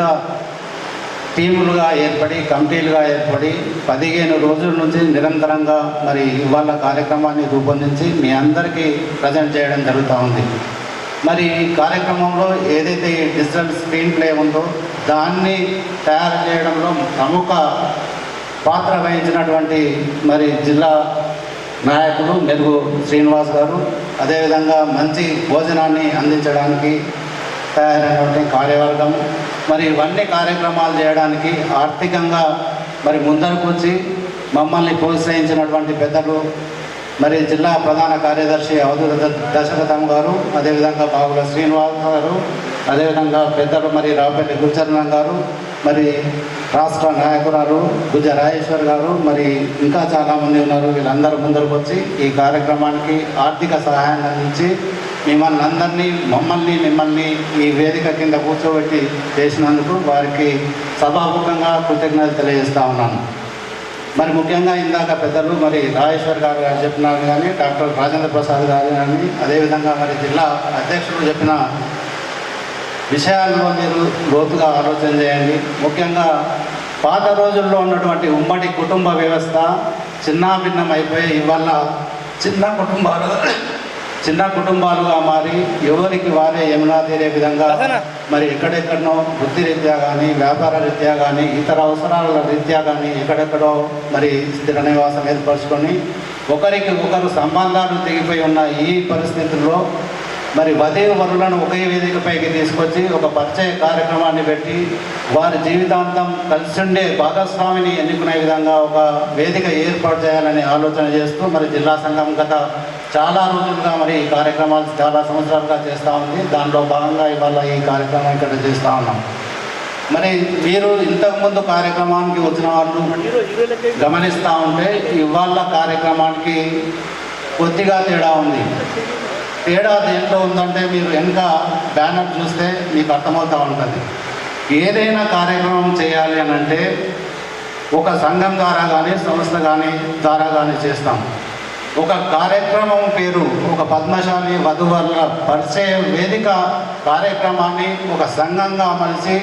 టీములుగా ఏర్పడి, కమిటీలుగా ఏర్పడి 15 రోజుల నుంచి నిరంతరంగా మరి ఇవాళ కార్యక్రమాన్ని రూపొందించి మీ అందరికీ ప్రజెంట్ చేయడం జరుగుతూ ఉంది. మరి ఈ కార్యక్రమంలో ఏదైతే డిజిటల్ స్క్రీన్ ప్లే ఉందో దాన్ని తయారు చేయడంలో ప్రముఖ పాత్ర వహించినటువంటి మరి జిల్లా నాయకులు మెరుగు శ్రీనివాస్ గారు, అదేవిధంగా మంచి భోజనాన్ని అందించడానికి తయారైనటువంటి కార్యవర్గం మరి ఇవన్నీ కార్యక్రమాలు చేయడానికి ఆర్థికంగా మరి ముందరకు వచ్చి మమ్మల్ని ప్రోత్సహించినటువంటి పెద్దలు మరి జిల్లా ప్రధాన కార్యదర్శి అవధూత దశరథం గారు, అదేవిధంగా బాగుల శ్రీనివాస్ గారు, అదేవిధంగా పెద్దలు మరి రాపల్లి గురుచరణం గారు, మరి రాష్ట్ర నాయకురాలు గుజ్జ రాజేశ్వర్ గారు, మరి ఇంకా చాలామంది ఉన్నారు. వీళ్ళందరూ ముందరకు వచ్చి ఈ కార్యక్రమానికి ఆర్థిక సహాయాన్ని అందించి మిమ్మల్ని ఈ వేదిక కింద కూర్చోబెట్టి చేసినందుకు వారికి సభాముఖంగా కృతజ్ఞతలు తెలియజేస్తా ఉన్నాను. మరి ముఖ్యంగా ఇందాక పెద్దలు మరి రాజేశ్వర్ గారు చెప్పినారు కానీ, డాక్టర్ రాజేంద్ర ప్రసాద్ గారు కానీ, అదేవిధంగా మరి జిల్లా అధ్యక్షులు చెప్పిన విషయాల్లో మీరు లోతుగా ఆలోచన చేయండి. ముఖ్యంగా పాత రోజుల్లో ఉన్నటువంటి ఉమ్మడి కుటుంబ వ్యవస్థ చిన్నాభిన్నం అయిపోయి ఇవాళ చిన్న కుటుంబాలుగా మారి ఎవరికి వారే యమునా తీరే విధంగా మరి ఎక్కడెక్కడనో వృత్తి రీత్యా కానీ, వ్యాపార రీత్యా కానీ, ఇతర అవసరాల రీత్యా కానీ ఎక్కడెక్కడో మరి స్థిర నివాసం ఏర్పరచుకొని ఒకరికి ఒకరు సంబంధాలు తెగిపోయి ఉన్న ఈ పరిస్థితుల్లో మరి వధూవరులను ఒకే వేదికపైకి తీసుకొచ్చి ఒక పరిచయ కార్యక్రమాన్ని పెట్టి వారి జీవితాంతం కలిసి ఉండే భాగస్వామిని ఎన్నుకునే విధంగా ఒక వేదిక ఏర్పాటు చేయాలని ఆలోచన చేస్తూ మరి జిల్లా సంఘం గత చాలా రోజులుగా మరి ఈ కార్యక్రమాలు చాలా సంవత్సరాలుగా చేస్తూ ఉంది. దానిలో భాగంగా ఇవాళ ఈ కార్యక్రమం ఇక్కడ చేస్తూ ఉన్నాం. మరి మీరు ఇంతకుముందు కార్యక్రమానికి వచ్చిన వాళ్ళు గమనిస్తూ ఉంటే ఇవాళ కార్యక్రమానికి కొద్దిగా తేడా ఉంది. తేడా దేంట్లో ఉందంటే మీరు వెనుక బ్యానర్ చూస్తే మీకు అర్థమవుతూ ఉంటుంది. ఏదైనా కార్యక్రమం చేయాలి అని అంటే ఒక సంఘం ద్వారా కానీ, సంస్థ ద్వారా కానీ చేస్తాం. ఒక కార్యక్రమం పేరు ఒక పద్మశాలి వధూవరుల పరిచయ వేదిక కార్యక్రమాన్ని ఒక సంఘంగా మలిచి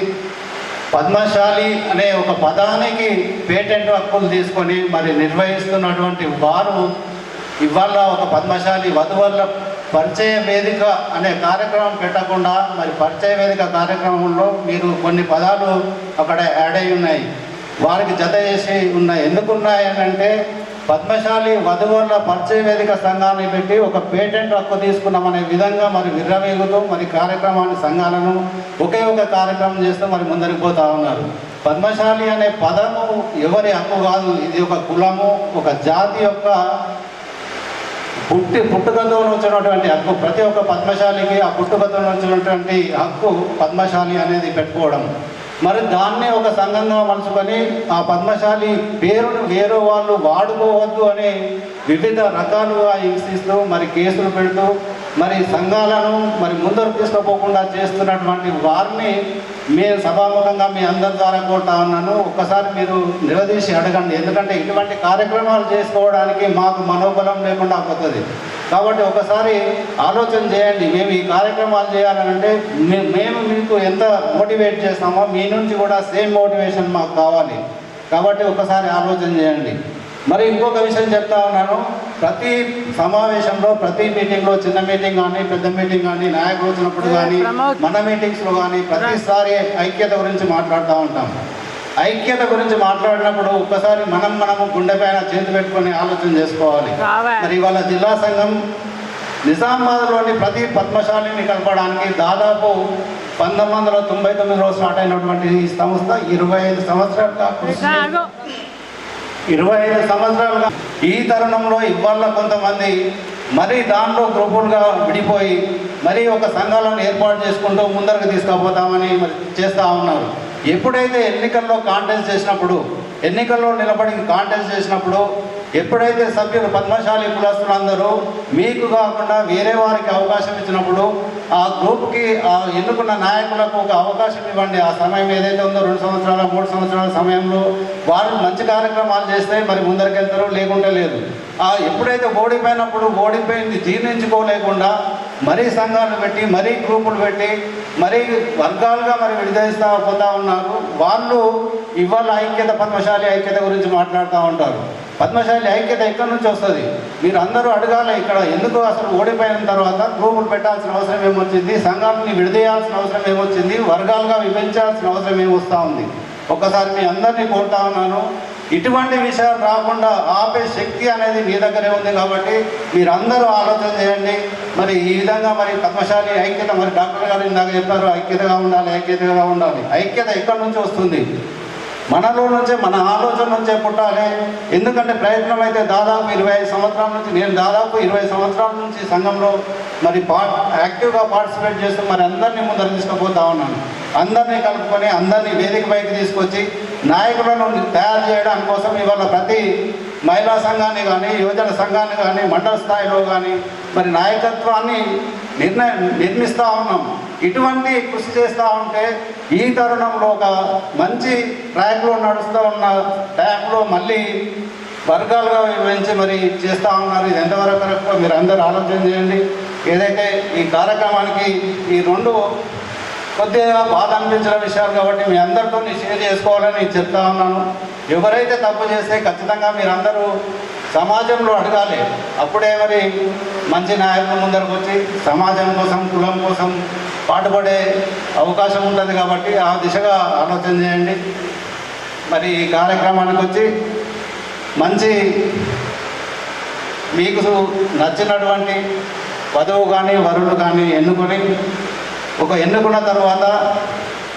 పద్మశాలి అనే ఒక పదానికి పేటెంట్ హక్కులు తీసుకొని మరి నిర్వహిస్తున్నటువంటి వారు ఇవాళ ఒక పద్మశాలి వధూవరుల పరిచయ వేదిక అనే కార్యక్రమం పెట్టకుండా మరి పరిచయ వేదిక కార్యక్రమంలో మీరు కొన్ని పదాలు అక్కడ యాడ్ అయి ఉన్నాయి, వారికి జత చేసి ఉన్నాయి. ఎందుకున్నాయనంటే పద్మశాలి వధూవరుల పరిచయ వేదిక సంఘాన్ని పెట్టి ఒక పేటెంట్ హక్కు తీసుకున్నామనే విధంగా మరి విర్రవేగుతూ మరి కార్యక్రమాన్ని సంఘాలను ఒకే ఒక కార్యక్రమం చేస్తూ మరి ముందరికి పోతూ ఉన్నారు. పద్మశాలి అనే పదము ఎవరి హక్కు కాదు, ఇది ఒక కులము, ఒక జాతి యొక్క పుట్టుకతో వచ్చినటువంటి హక్కు. ప్రతి ఒక్క పద్మశాలికి ఆ పుట్టుకతో వచ్చినటువంటి హక్కు పద్మశాలి అనేది పెట్టుకోవడం. మరి దాన్నే ఒక సంఘంగా మలుచుకొని ఆ పద్మశాలి పేరును వేరే వాళ్ళు వాడుకోవద్దు అని వివిధ రకాలుగా హింసిస్తూ మరి కేసులు పెడుతూ మరి సంఘాలను మరి ముందరు తీసుకుపోకుండా చేస్తున్నటువంటి వారిని మేము సభాముఖంగా మీ అందరి ద్వారా కోరుతా ఉన్నాను. ఒక్కసారి మీరు నిలదీసి అడగండి. ఎందుకంటే ఇటువంటి కార్యక్రమాలు చేసుకోవడానికి మాకు మనోబలం లేకుండా పోతుంది. కాబట్టి ఒకసారి ఆలోచన చేయండి. మేము ఈ కార్యక్రమాలు చేయాలంటే మేము మీకు ఎంత మోటివేట్ చేస్తామో మీ నుంచి కూడా సేమ్ మోటివేషన్ మాకు కావాలి. కాబట్టి ఒకసారి ఆలోచన చేయండి. మరి ఇంకొక విషయం చెప్తా ఉన్నాను, ప్రతి సమావేశంలో ప్రతి మీటింగ్లో చిన్న మీటింగ్ కానీ పెద్ద మీటింగ్ కానీ నాయకులు వచ్చినప్పుడు కానీ మన మీటింగ్స్లో కానీ ప్రతిసారి ఐక్యత గురించి మాట్లాడుతూ ఉంటాం. ఐక్యత గురించి మాట్లాడినప్పుడు ఒక్కసారి మనము గుండె పైన చేతి పెట్టుకొని ఆలోచన చేసుకోవాలి. మరి ఇవాళ జిల్లా సంఘం నిజామాబాద్లోని ప్రతి పద్మశాలిని కలపడానికి దాదాపు 1999లో స్టార్ట్ అయినటువంటి ఈ సంస్థ 25 సంవత్సరాలుగా ఈ తరుణంలో ఇవాళ కొంతమంది మరి దాంట్లో గ్రూపులుగా విడిపోయి మరి ఒక సంఘాలను ఏర్పాటు చేసుకుంటూ ముందరకు తీసుకుపోతామని మరి చేస్తూ ఉన్నారు. ఎప్పుడైతే ఎన్నికల్లో నిలబడి కాంటెస్ట్ చేసినప్పుడు ఎప్పుడైతే సభ్యులు పద్మశాలి కులస్తులందరూ మీకు కాకుండా వేరే వారికి అవకాశం ఇచ్చినప్పుడు ఆ గ్రూప్కి ఆ ఎన్నుకున్న నాయకులకు ఒక అవకాశం ఇవ్వండి. ఆ సమయం ఏదైతే ఉందో 2 సంవత్సరాల 3 సంవత్సరాల సమయంలో వారు మంచి కార్యక్రమాలు చేస్తే మరి ముందరికెళ్తారు, లేకుంటే లేదు. ఎప్పుడైతే ఓడిపోయింది జీర్ణించుకోలేకుండా మరీ సంఘాలు పెట్టి మరీ గ్రూపులు పెట్టి మరీ వర్గాలుగా మరి విడదీస్తూ పోతూ ఉన్నారు. వాళ్ళు ఇవాళ పద్మశాలి ఐక్యత గురించి మాట్లాడుతూ ఉంటారు. పద్మశాలి ఐక్యత ఎక్కడి నుంచి వస్తుంది? మీరు అందరూ అడగాలి. ఇక్కడ ఎందుకు అసలు ఓడిపోయిన తర్వాత గ్రూపులు పెట్టాల్సిన అవసరం ఏమొచ్చింది, సంఘాలని విడదీయాల్సిన అవసరం ఏమొచ్చింది, వర్గాలుగా విభజించాల్సిన అవసరం ఏమొస్తూ ఉంది? ఒక్కసారి మీ అందరినీ కోరుతా ఉన్నాను, ఇటువంటి విషయాలు రాకుండా ఆపే శక్తి అనేది మీ దగ్గరే ఉంది కాబట్టి మీరందరూ ఆలోచన చేయండి. మరి ఈ విధంగా మరి పద్మశాలి ఐక్యత, మరి డాక్టర్ గారు ఇందాక చెప్పారు ఐక్యతగా ఉండాలి, ఐక్యతగా ఉండాలి. ఐక్యత ఎక్కడి నుంచి వస్తుంది? మనలో నుంచే, మన ఆలోచన నుంచే పుట్టాలి. ఎందుకంటే ప్రయత్నం అయితే దాదాపు 25 సంవత్సరాల నుంచి, నేను దాదాపు 20 సంవత్సరాల నుంచి సంఘంలో మరి యాక్టివ్గా పార్టిసిపేట్ చేస్తూ మరి అందరినీ ముందర తీసుకుపోతా ఉన్నాను. అందరినీ కలుపుకొని అందరినీ వేదిక పైకి తీసుకొచ్చి నాయకులను తయారు చేయడం కోసం ఇవాళ ప్రతి మహిళా సంఘాన్ని కానీ, యువజన సంఘాన్ని కానీ, మండల స్థాయిలో కానీ మరి నాయకత్వాన్ని నిర్మిస్తూ ఉన్నాం. ఇటువంటి కృషి చేస్తూ ఉంటే ఈ తరుణంలో ఒక మంచి ట్రాక్లో నడుస్తూ ఉన్న టైంలో మళ్ళీ వర్గాలుగా విభజించి మరి చేస్తూ ఉన్నారు. ఇది ఎంతవరకు కరెక్టో మీరు అందరూ ఆలోచన చేయండి. ఏదైతే ఈ కార్యక్రమానికి ఈ రెండు కొద్దిగా బాధ అనిపించిన విషయాలు కాబట్టి మీ అందరితో షేర్ చేసుకోవాలని చెప్తా ఉన్నాను. ఎవరైతే తప్పు చేస్తే ఖచ్చితంగా మీరందరూ సమాజంలో అడగాలి. అప్పుడే మరి మంచి నాయకుల ముందరకు వచ్చి సమాజం కోసం, కులం కోసం పాటుపడే అవకాశం ఉంటుంది. కాబట్టి ఆ దిశగా ఆలోచన చేయండి. మరి ఈ కార్యక్రమానికి వచ్చి మంచి మీకు నచ్చినటువంటి వధువు కానీ వరులు కానీ ఎన్నుకొని ఎన్నుకున్న తర్వాత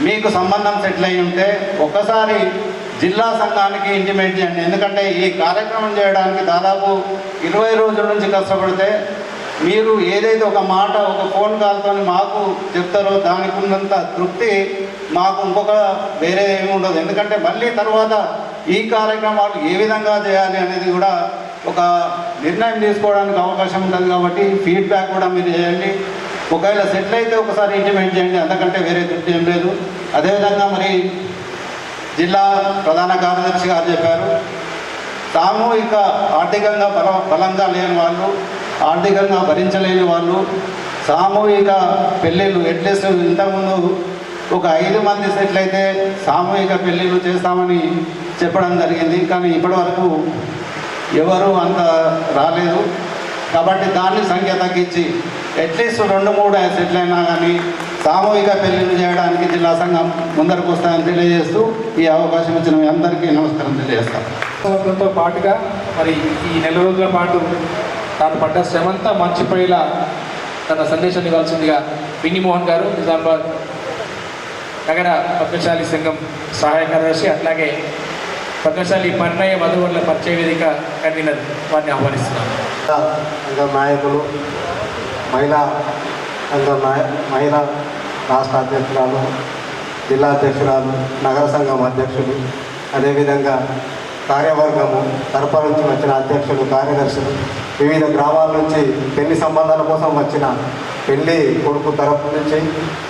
మీకు సంబంధం సెటిల్ అయి ఉంటే ఒక్కసారి జిల్లా సంఘానికి ఇంటిమేట్ చేయండి. ఎందుకంటే ఈ కార్యక్రమం చేయడానికి దాదాపు 20 రోజుల నుంచి కష్టపడితే మీరు ఏదైతే ఒక మాట, ఒక ఫోన్ కాల్తో మాకు చెప్తారో దానికి ఉన్నంత తృప్తి మాకు ఇంకొక వేరే ఏమి ఉండదు. ఎందుకంటే మళ్ళీ తర్వాత ఈ కార్యక్రమాలు ఏ విధంగా చేయాలి అనేది కూడా ఒక నిర్ణయం తీసుకోవడానికి అవకాశం ఉంటుంది. కాబట్టి ఫీడ్బ్యాక్ కూడా మీరు చేయండి. ఒకవేళ సెటిల్ అయితే ఒకసారి ఇంటిమేట్ చేయండి, అంతకంటే వేరే తృప్తి ఏం లేదు. అదేవిధంగా మరి జిల్లా ప్రధాన కార్యదర్శి గారు చెప్పారు, సామూహిక ఆర్థికంగా బలంగా లేని వాళ్ళు, ఆర్థికంగా భరించలేని వాళ్ళు సామూహిక పెళ్ళిళ్ళు అట్లీస్ట్ ఇంతకుముందు ఒక 5 మంది సెటిల్ అయితే సామూహిక పెళ్ళిళ్ళు చేస్తామని చెప్పడం జరిగింది. కానీ ఇప్పటివరకు ఎవరు అంత రాలేదు. కాబట్టి దాన్ని సంఖ్య తగ్గించి అట్లీస్ట్ 2-3 సెటిల్ అయినా కానీ సామూహిక పెళ్లిళ్ళు చేయడానికి జిల్లా సంఘం ముందరకు వస్తాయని తెలియజేస్తూ ఈ అవకాశం ఇచ్చిన మీ అందరికీ నమస్కారం తెలియజేస్తాను. సంవత్సరంతో పాటుగా మరి ఈ నెల రోజుల పాటు తాను పడ్డ శ్రమంతా మర్చిపోయేలా తన సందేశాన్ని ఇవ్వాల్సిందిగా పిన్ని మోహన్ గారు, నిజామాబాద్ నగర పద్మశాలి సంఘం సహాయ కార్యదర్శి, అట్లాగే పద్మశాలి పరిణయ వధువుల పరిచయ వేదిక కన్వీనర్ వారిని ఆహ్వానిస్తున్నాను. సంఘ నాయకులు, మహిళా రాష్ట్ర అధ్యక్షురాలు, జిల్లా అధ్యక్షురాలు, నగర సంఘం అధ్యక్షులు, అదేవిధంగా కార్యవర్గము, తరపు నుంచి వచ్చిన అధ్యక్షులు, కార్యదర్శులు, వివిధ గ్రామాల నుంచి పెళ్లి సంబంధాల కోసం వచ్చిన పెళ్లి కొడుకు తరపు నుంచి,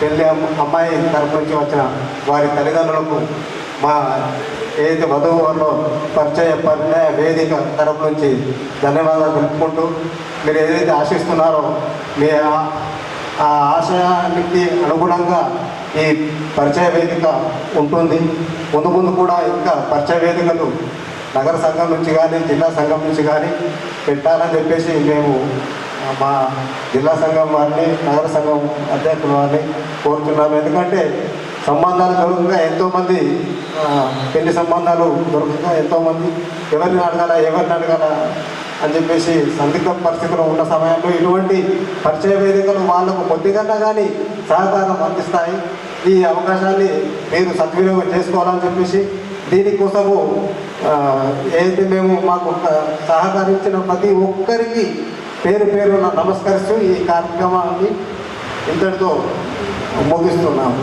పెళ్లి అమ్మాయి తరపు నుంచి వచ్చిన వారి తల్లిదండ్రులకు మా ఏదైతే వధువులో పరిచయ వేదిక తరపు నుంచి ధన్యవాదాలు తెలుపుకుంటూ, మీరు ఏదైతే ఆశిస్తున్నారో మీ ఆ ఆశయానికి అనుగుణంగా ఈ పరిచయ వేదిక ఉంటుంది. ముందు ముందు కూడా ఇంకా పరిచయ వేదికలు నగర సంఘం నుంచి కానీ, జిల్లా సంఘం నుంచి కానీ పెట్టాలని చెప్పేసి మేము మా జిల్లా సంఘం వారిని, నగర సంఘం అధ్యక్షుల వారిని కోరుతున్నాము. ఎందుకంటే సంబంధాలు దొరకగా ఎంతోమంది పెళ్లి సంబంధాలు దొరకగా ఎంతోమంది ఎవరిని అడగాల అని చెప్పేసి సందిగ్ధ పరిస్థితుల్లో ఉన్న సమయంలో ఇటువంటి పరిచయ వేదికలు వాళ్ళకు కొద్దిగా కానీ సహకారం అందిస్తాయి. ఈ అవకాశాన్ని మీరు సద్వినియోగం చేసుకోవాలని చెప్పేసి దీనికోసము ఏదైతే మేము మాకు సహకరించిన ప్రతి ఒక్కరికి పేరు పేరున నమస్కరిస్తూ ఈ కార్యక్రమాన్ని ఇంతటితో ముగిస్తున్నాము.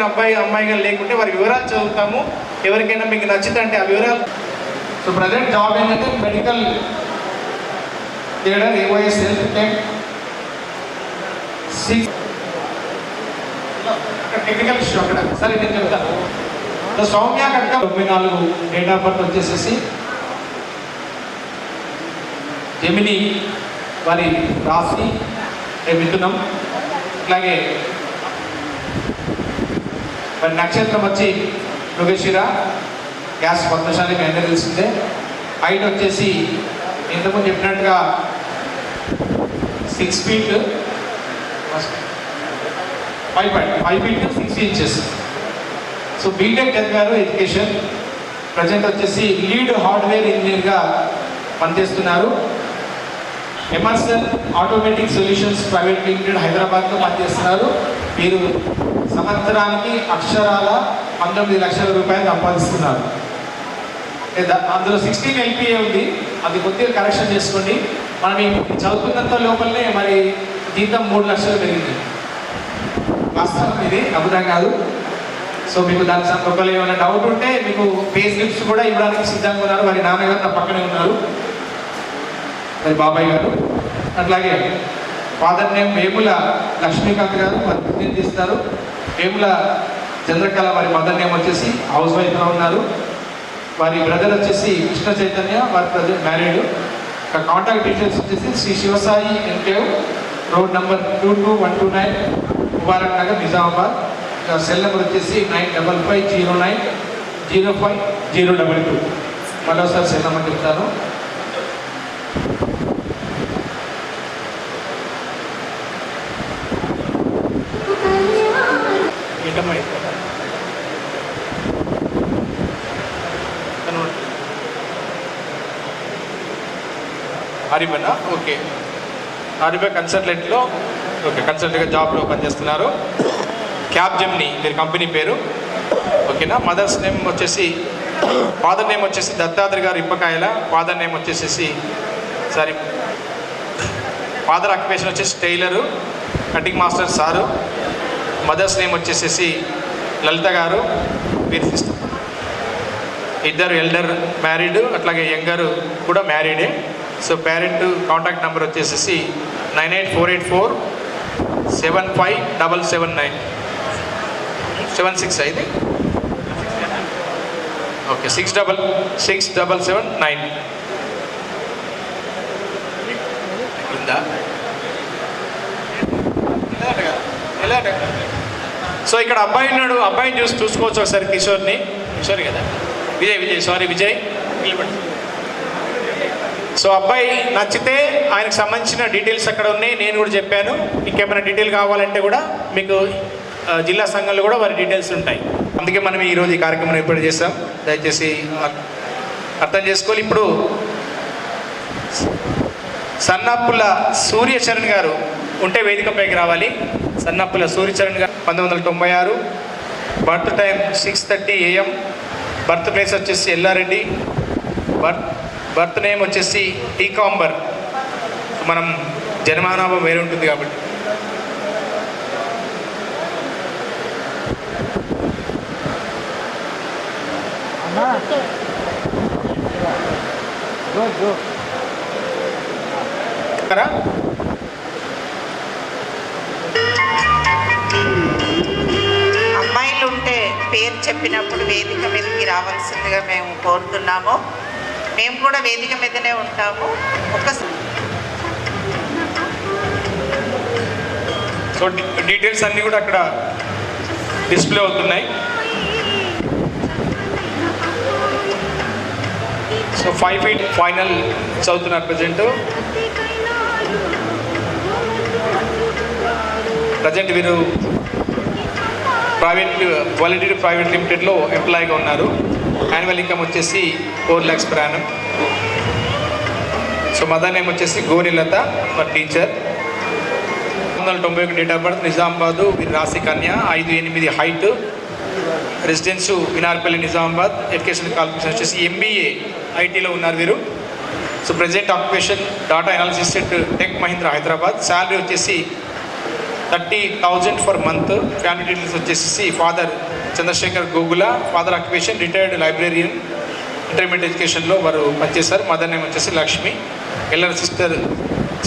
అబ్బాయి అమ్మాయిగా లేకుంటే వారి వివరాలు చదువుతాము. ఎవరికైనా మీకు నచ్చిందంటే ఆ వివరాలు. సో ప్రజెంట్ జాబ్ ఏంటంటే medical theatre, AOS health care, technical issue అక్కడ. సరే నేను చెప్తాను. సో సౌమ్య కనుక 94 డేట్ ఆఫ్ బర్త్ వచ్చేసేసి జమిని వారి రాశి మిథునం, అట్లాగే మరి నక్షత్రం వచ్చి మృగశిర, గ్యాస్ పద్మశాలి మీ అందరూ తెలిసిందే. హైట్ వచ్చేసి ఇంతకుముందు చెప్పినట్టుగా 6 feet 5 feet 60 inches. So BTech చదివారు ఎడ్యుకేషన్. ప్రజెంట్ వచ్చేసి లీడ్ హార్డ్వేర్ ఇంజనీర్గా పనిచేస్తున్నారు. Emerson automatic solutions private limited హైదరాబాద్లో పనిచేస్తున్నారు. వీరు సంవత్సరానికి అక్షరాల 19 లక్షల రూపాయలు సంపాదిస్తున్నారు. అందులో 16 LPA ఉంది, అది కొద్దిగా కరెక్షన్ చేసుకోండి. మనం చదువుకున్నంత లోపలనే మరి జీతం 3 లక్షలు పెరిగింది. వాస్తవం ఇది, అబద్ధం కాదు. సో మీకు దాని ఒకవేళ ఏమైనా డౌట్ ఉంటే మీకు పే స్లిప్స్ కూడా ఇవ్వడానికి సిద్ధంగా ఉన్నారు. వారి నాన్నగారు నా పక్కనే ఉన్నారు, మరి బాబాయ్ గారు. అట్లాగే ఫాదర్ నేమ్ వేముల లక్ష్మీకాంత్ గారు వారు ప్రజెంట్ చేస్తారు. వేముల చంద్రకళ వారి మదర్ నేమ్ వచ్చేసి హౌస్ వైఫ్గా ఉన్నారు. వారి బ్రదర్ వచ్చేసి కృష్ణ చైతన్య, వారి ప్రజెంట్ మ్యారీడ్. కాంటాక్ట్ డీటెయిల్స్ వచ్చేసి Shri Sivasai enclave, road number 22129, Mubarak Nagar, Nizamabad. Cell number వచ్చేసి 9550505022. మరోసారి సెల్ నెంబర్ చెప్తాను. ఆరిబనా, ఓకే. ఆరిబా కన్సల్టెంట్లో ఓకే, కన్సల్టెంట్గా జాబ్లో పనిచేస్తున్నారు. క్యాబ్ జెమ్ని మీరు కంపెనీ పేరు, ఓకేనా. మదర్స్ నేమ్ వచ్చేసి, ఫాదర్ నేమ్ వచ్చేసి దత్తాత్రి గారు ఇప్పకాయల, ఫాదర్ నేమ్ వచ్చేసి ఫాదర్ ఆక్యుపేషన్ వచ్చేసి tailor, cutting master sir. Mother's name వచ్చేసి లలిత గారు, వీరి సిస్టర్. ఇద్దరు ఎల్డర్ మ్యారీడ్, అట్లాగే యంగర్ కూడా మ్యారీడే. సో పేరెంట్ కాంటాక్ట్ నెంబర్ వచ్చేసి 9848475779 76 అయితే ఓకే 667779 ఉందా? సో ఇక్కడ అబ్బాయి ఉన్నాడు, అబ్బాయిని చూసుకోవచ్చు ఒకసారి. కిషోర్ కదా, విజయ్. సో అబ్బాయి నచ్చితే ఆయనకు సంబంధించిన డీటెయిల్స్ అక్కడ ఉన్నాయి, నేను కూడా చెప్పాను. ఇంకేమైనా డీటెయిల్ కావాలంటే కూడా మీకు జిల్లా సంఘంలో కూడా వారి డీటెయిల్స్ ఉంటాయి. అందుకే మనం ఈరోజు ఈ కార్యక్రమం ఏర్పాటు చేస్తాం. దయచేసి అర్థం చేసుకోవాలి. ఇప్పుడు సన్నప్పుల సూర్యచరణ్ గారు ఉంటే వేదికపైకి రావాలి. సన్నప్పుల సూర్యచరణ్ గారు 1996, birth time 6:30 AM, birth place వచ్చేసి ఎల్లారెడ్డి, బర్త్ నేమ్ వచ్చేసి టీకాంబర్. మనం జన్మనామం వేరే ఉంటుంది కాబట్టి. అమ్మాయిలు ఉంటే పేరు చెప్పినప్పుడు వేదిక మీదకి రావాల్సిందిగా మేము కోరుతున్నాము. మేము కూడా వేదిక మీదనే ఉంటాము. సో డీటెయిల్స్ అన్నీ కూడా అక్కడ డిస్ప్లే అవుతున్నాయి. సో 5 feet ఫైనల్ చదువుతున్నారు ప్రజెంట్ వీరు క్వాలిటీ ప్రైవేట్ లిమిటెడ్లో ఎంప్లాయీగా ఉన్నారు. యాన్యువల్ ఇన్కమ్ వచ్చేసి 4 lakhs per annum. So mother name వచ్చేసి Gonilatha, teacher. 1991 date of birth, Nizamabad. వీరి రాశి కన్య, 5'8" height, residence Vinarpalli, Nizamabad. Education qualification వచ్చేసి MBA ఐటీలో ఉన్నారు వీరు. So present occupation data analysis at tech Mahindra, Hyderabad. Salary వచ్చేసి 30,000 for month. ఫ్యామిలీ డీటెయిల్స్ వచ్చేసి father Chandrasekhar Gogula, father occupation retired librarian, intermediate ఎడ్యుకేషన్లో వారు పనిచేశారు. మదర్ నేమ్ వచ్చేసి Lakshmi. Elder sister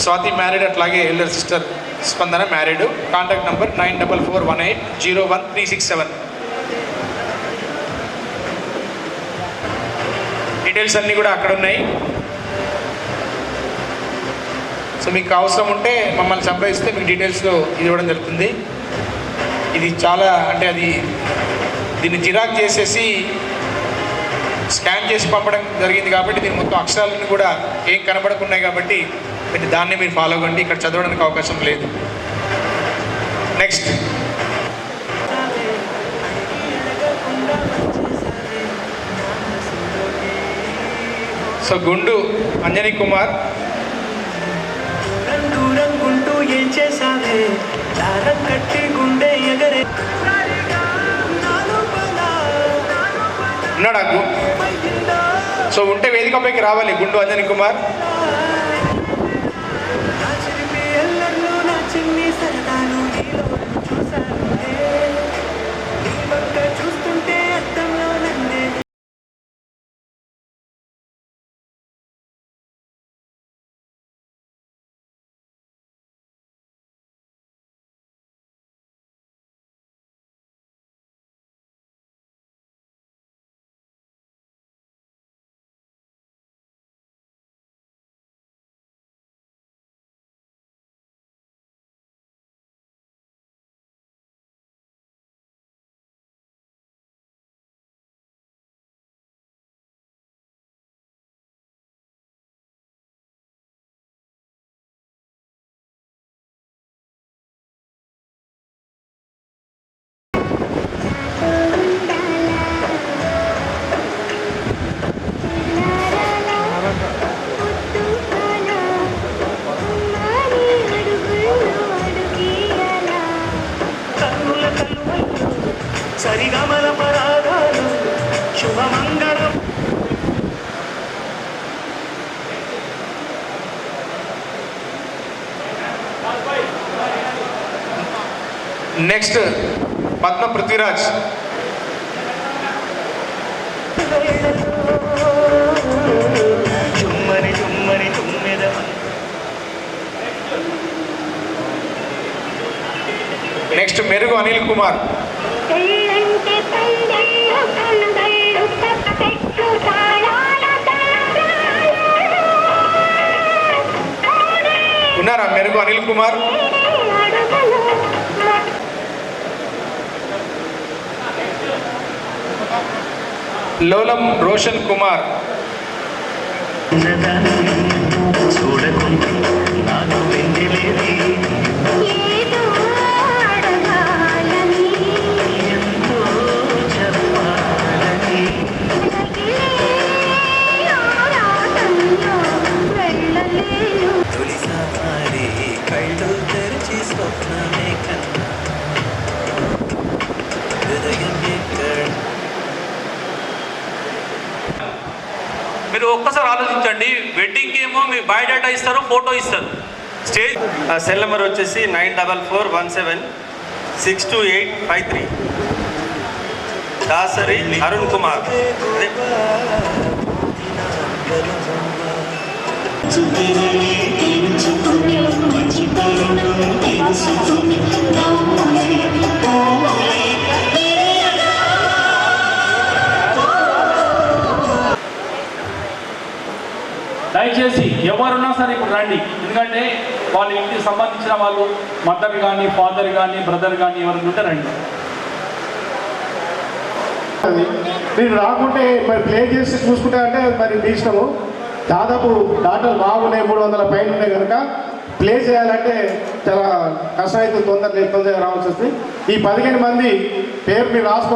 Swathi married, అట్లాగే ఎల్డర్ సిస్టర్ స్పందన మ్యారీడ్. Contact number 9441801367. డీటెయిల్స్ అన్నీ కూడా అక్కడ ఉన్నాయి. సో మీకు అవసరం ఉంటే మమ్మల్ని సంప్రదిస్తే మీకు డీటెయిల్స్లో ఇది ఇవ్వడం జరుగుతుంది. ఇది చాలా అంటే దీన్ని జిరాక్ చేసేసి స్కాన్ చేసి పంపడం జరిగింది కాబట్టి దీని మొత్తం అక్షరాలన్నీ కూడా ఏం కనబడకున్నాయి కాబట్టి దాన్ని మీరు ఫాలో అవ్వండి. ఇక్కడ చదవడానికి అవకాశం లేదు. నెక్స్ట్ సో గుండు అంజనీ కుమార్. ఏం చేసావే దారం కట్టి గుండె ఎగరే ఉన్నాడా? సో ఉంటే వేదికపైకి రావాలి గుండు అంజనీ కుమార్. నా చిన్ని సరదాను నీలో చూసావే నీ పక్క చూస్తుంటే అర్థంలో నన్నే సరిగమల పరాగాలు శుభమంగళం. నెక్స్ట్ పద్మ పృథ్వీరాజ్. చుమ్మని చుమ్మని తుమ్మెద నెక్స్ట్ మెరుగు అనిల్ కుమార్. ఉన్నారా మెరుగు అనిల్ కుమార్? లోలం రోషన్ కుమార్. చూడకుంటే నాకు వెండిలేది ఎంతో చెప్పాలని తొలిసారి కళ్ళు తెరిచి స్వప్నమే కన్నా హృదయం ఎక్కడ మీరు ఒక్కసారి ఆలోచించండి. వెడ్డింగ్కి ఏమో మీ బయోడేటా ఇస్తారు, ఫోటో ఇస్తారు. స్టేజ్ సెల్ నెంబర్ వచ్చేసి 9441762853. దాసరి అరుణ్ కుమార్. దయచేసి ఎవరున్నా సరే ఇప్పుడు రండి, ఎందుకంటే వాళ్ళ ఇంటికి సంబంధించిన వాళ్ళు మదర్ కానీ ఫాదర్ కానీ బ్రదర్ కానీ ఎవరైనా ఉంటే రండి. మీరు రాకుంటే మరి ప్లే చేసి చూసుకుంటా అంటే మరి మీ ఇష్టము. దాదాపు డాటాలు బాగున్నాయి, 300 పైన ఉన్నాయి కనుక ప్లే చేయాలంటే చాలా కష్టం అవుతుంది, తొందరగా రావాల్సి వస్తుంది. ఈ 15 మంది పేరు మీరు రాసుకో.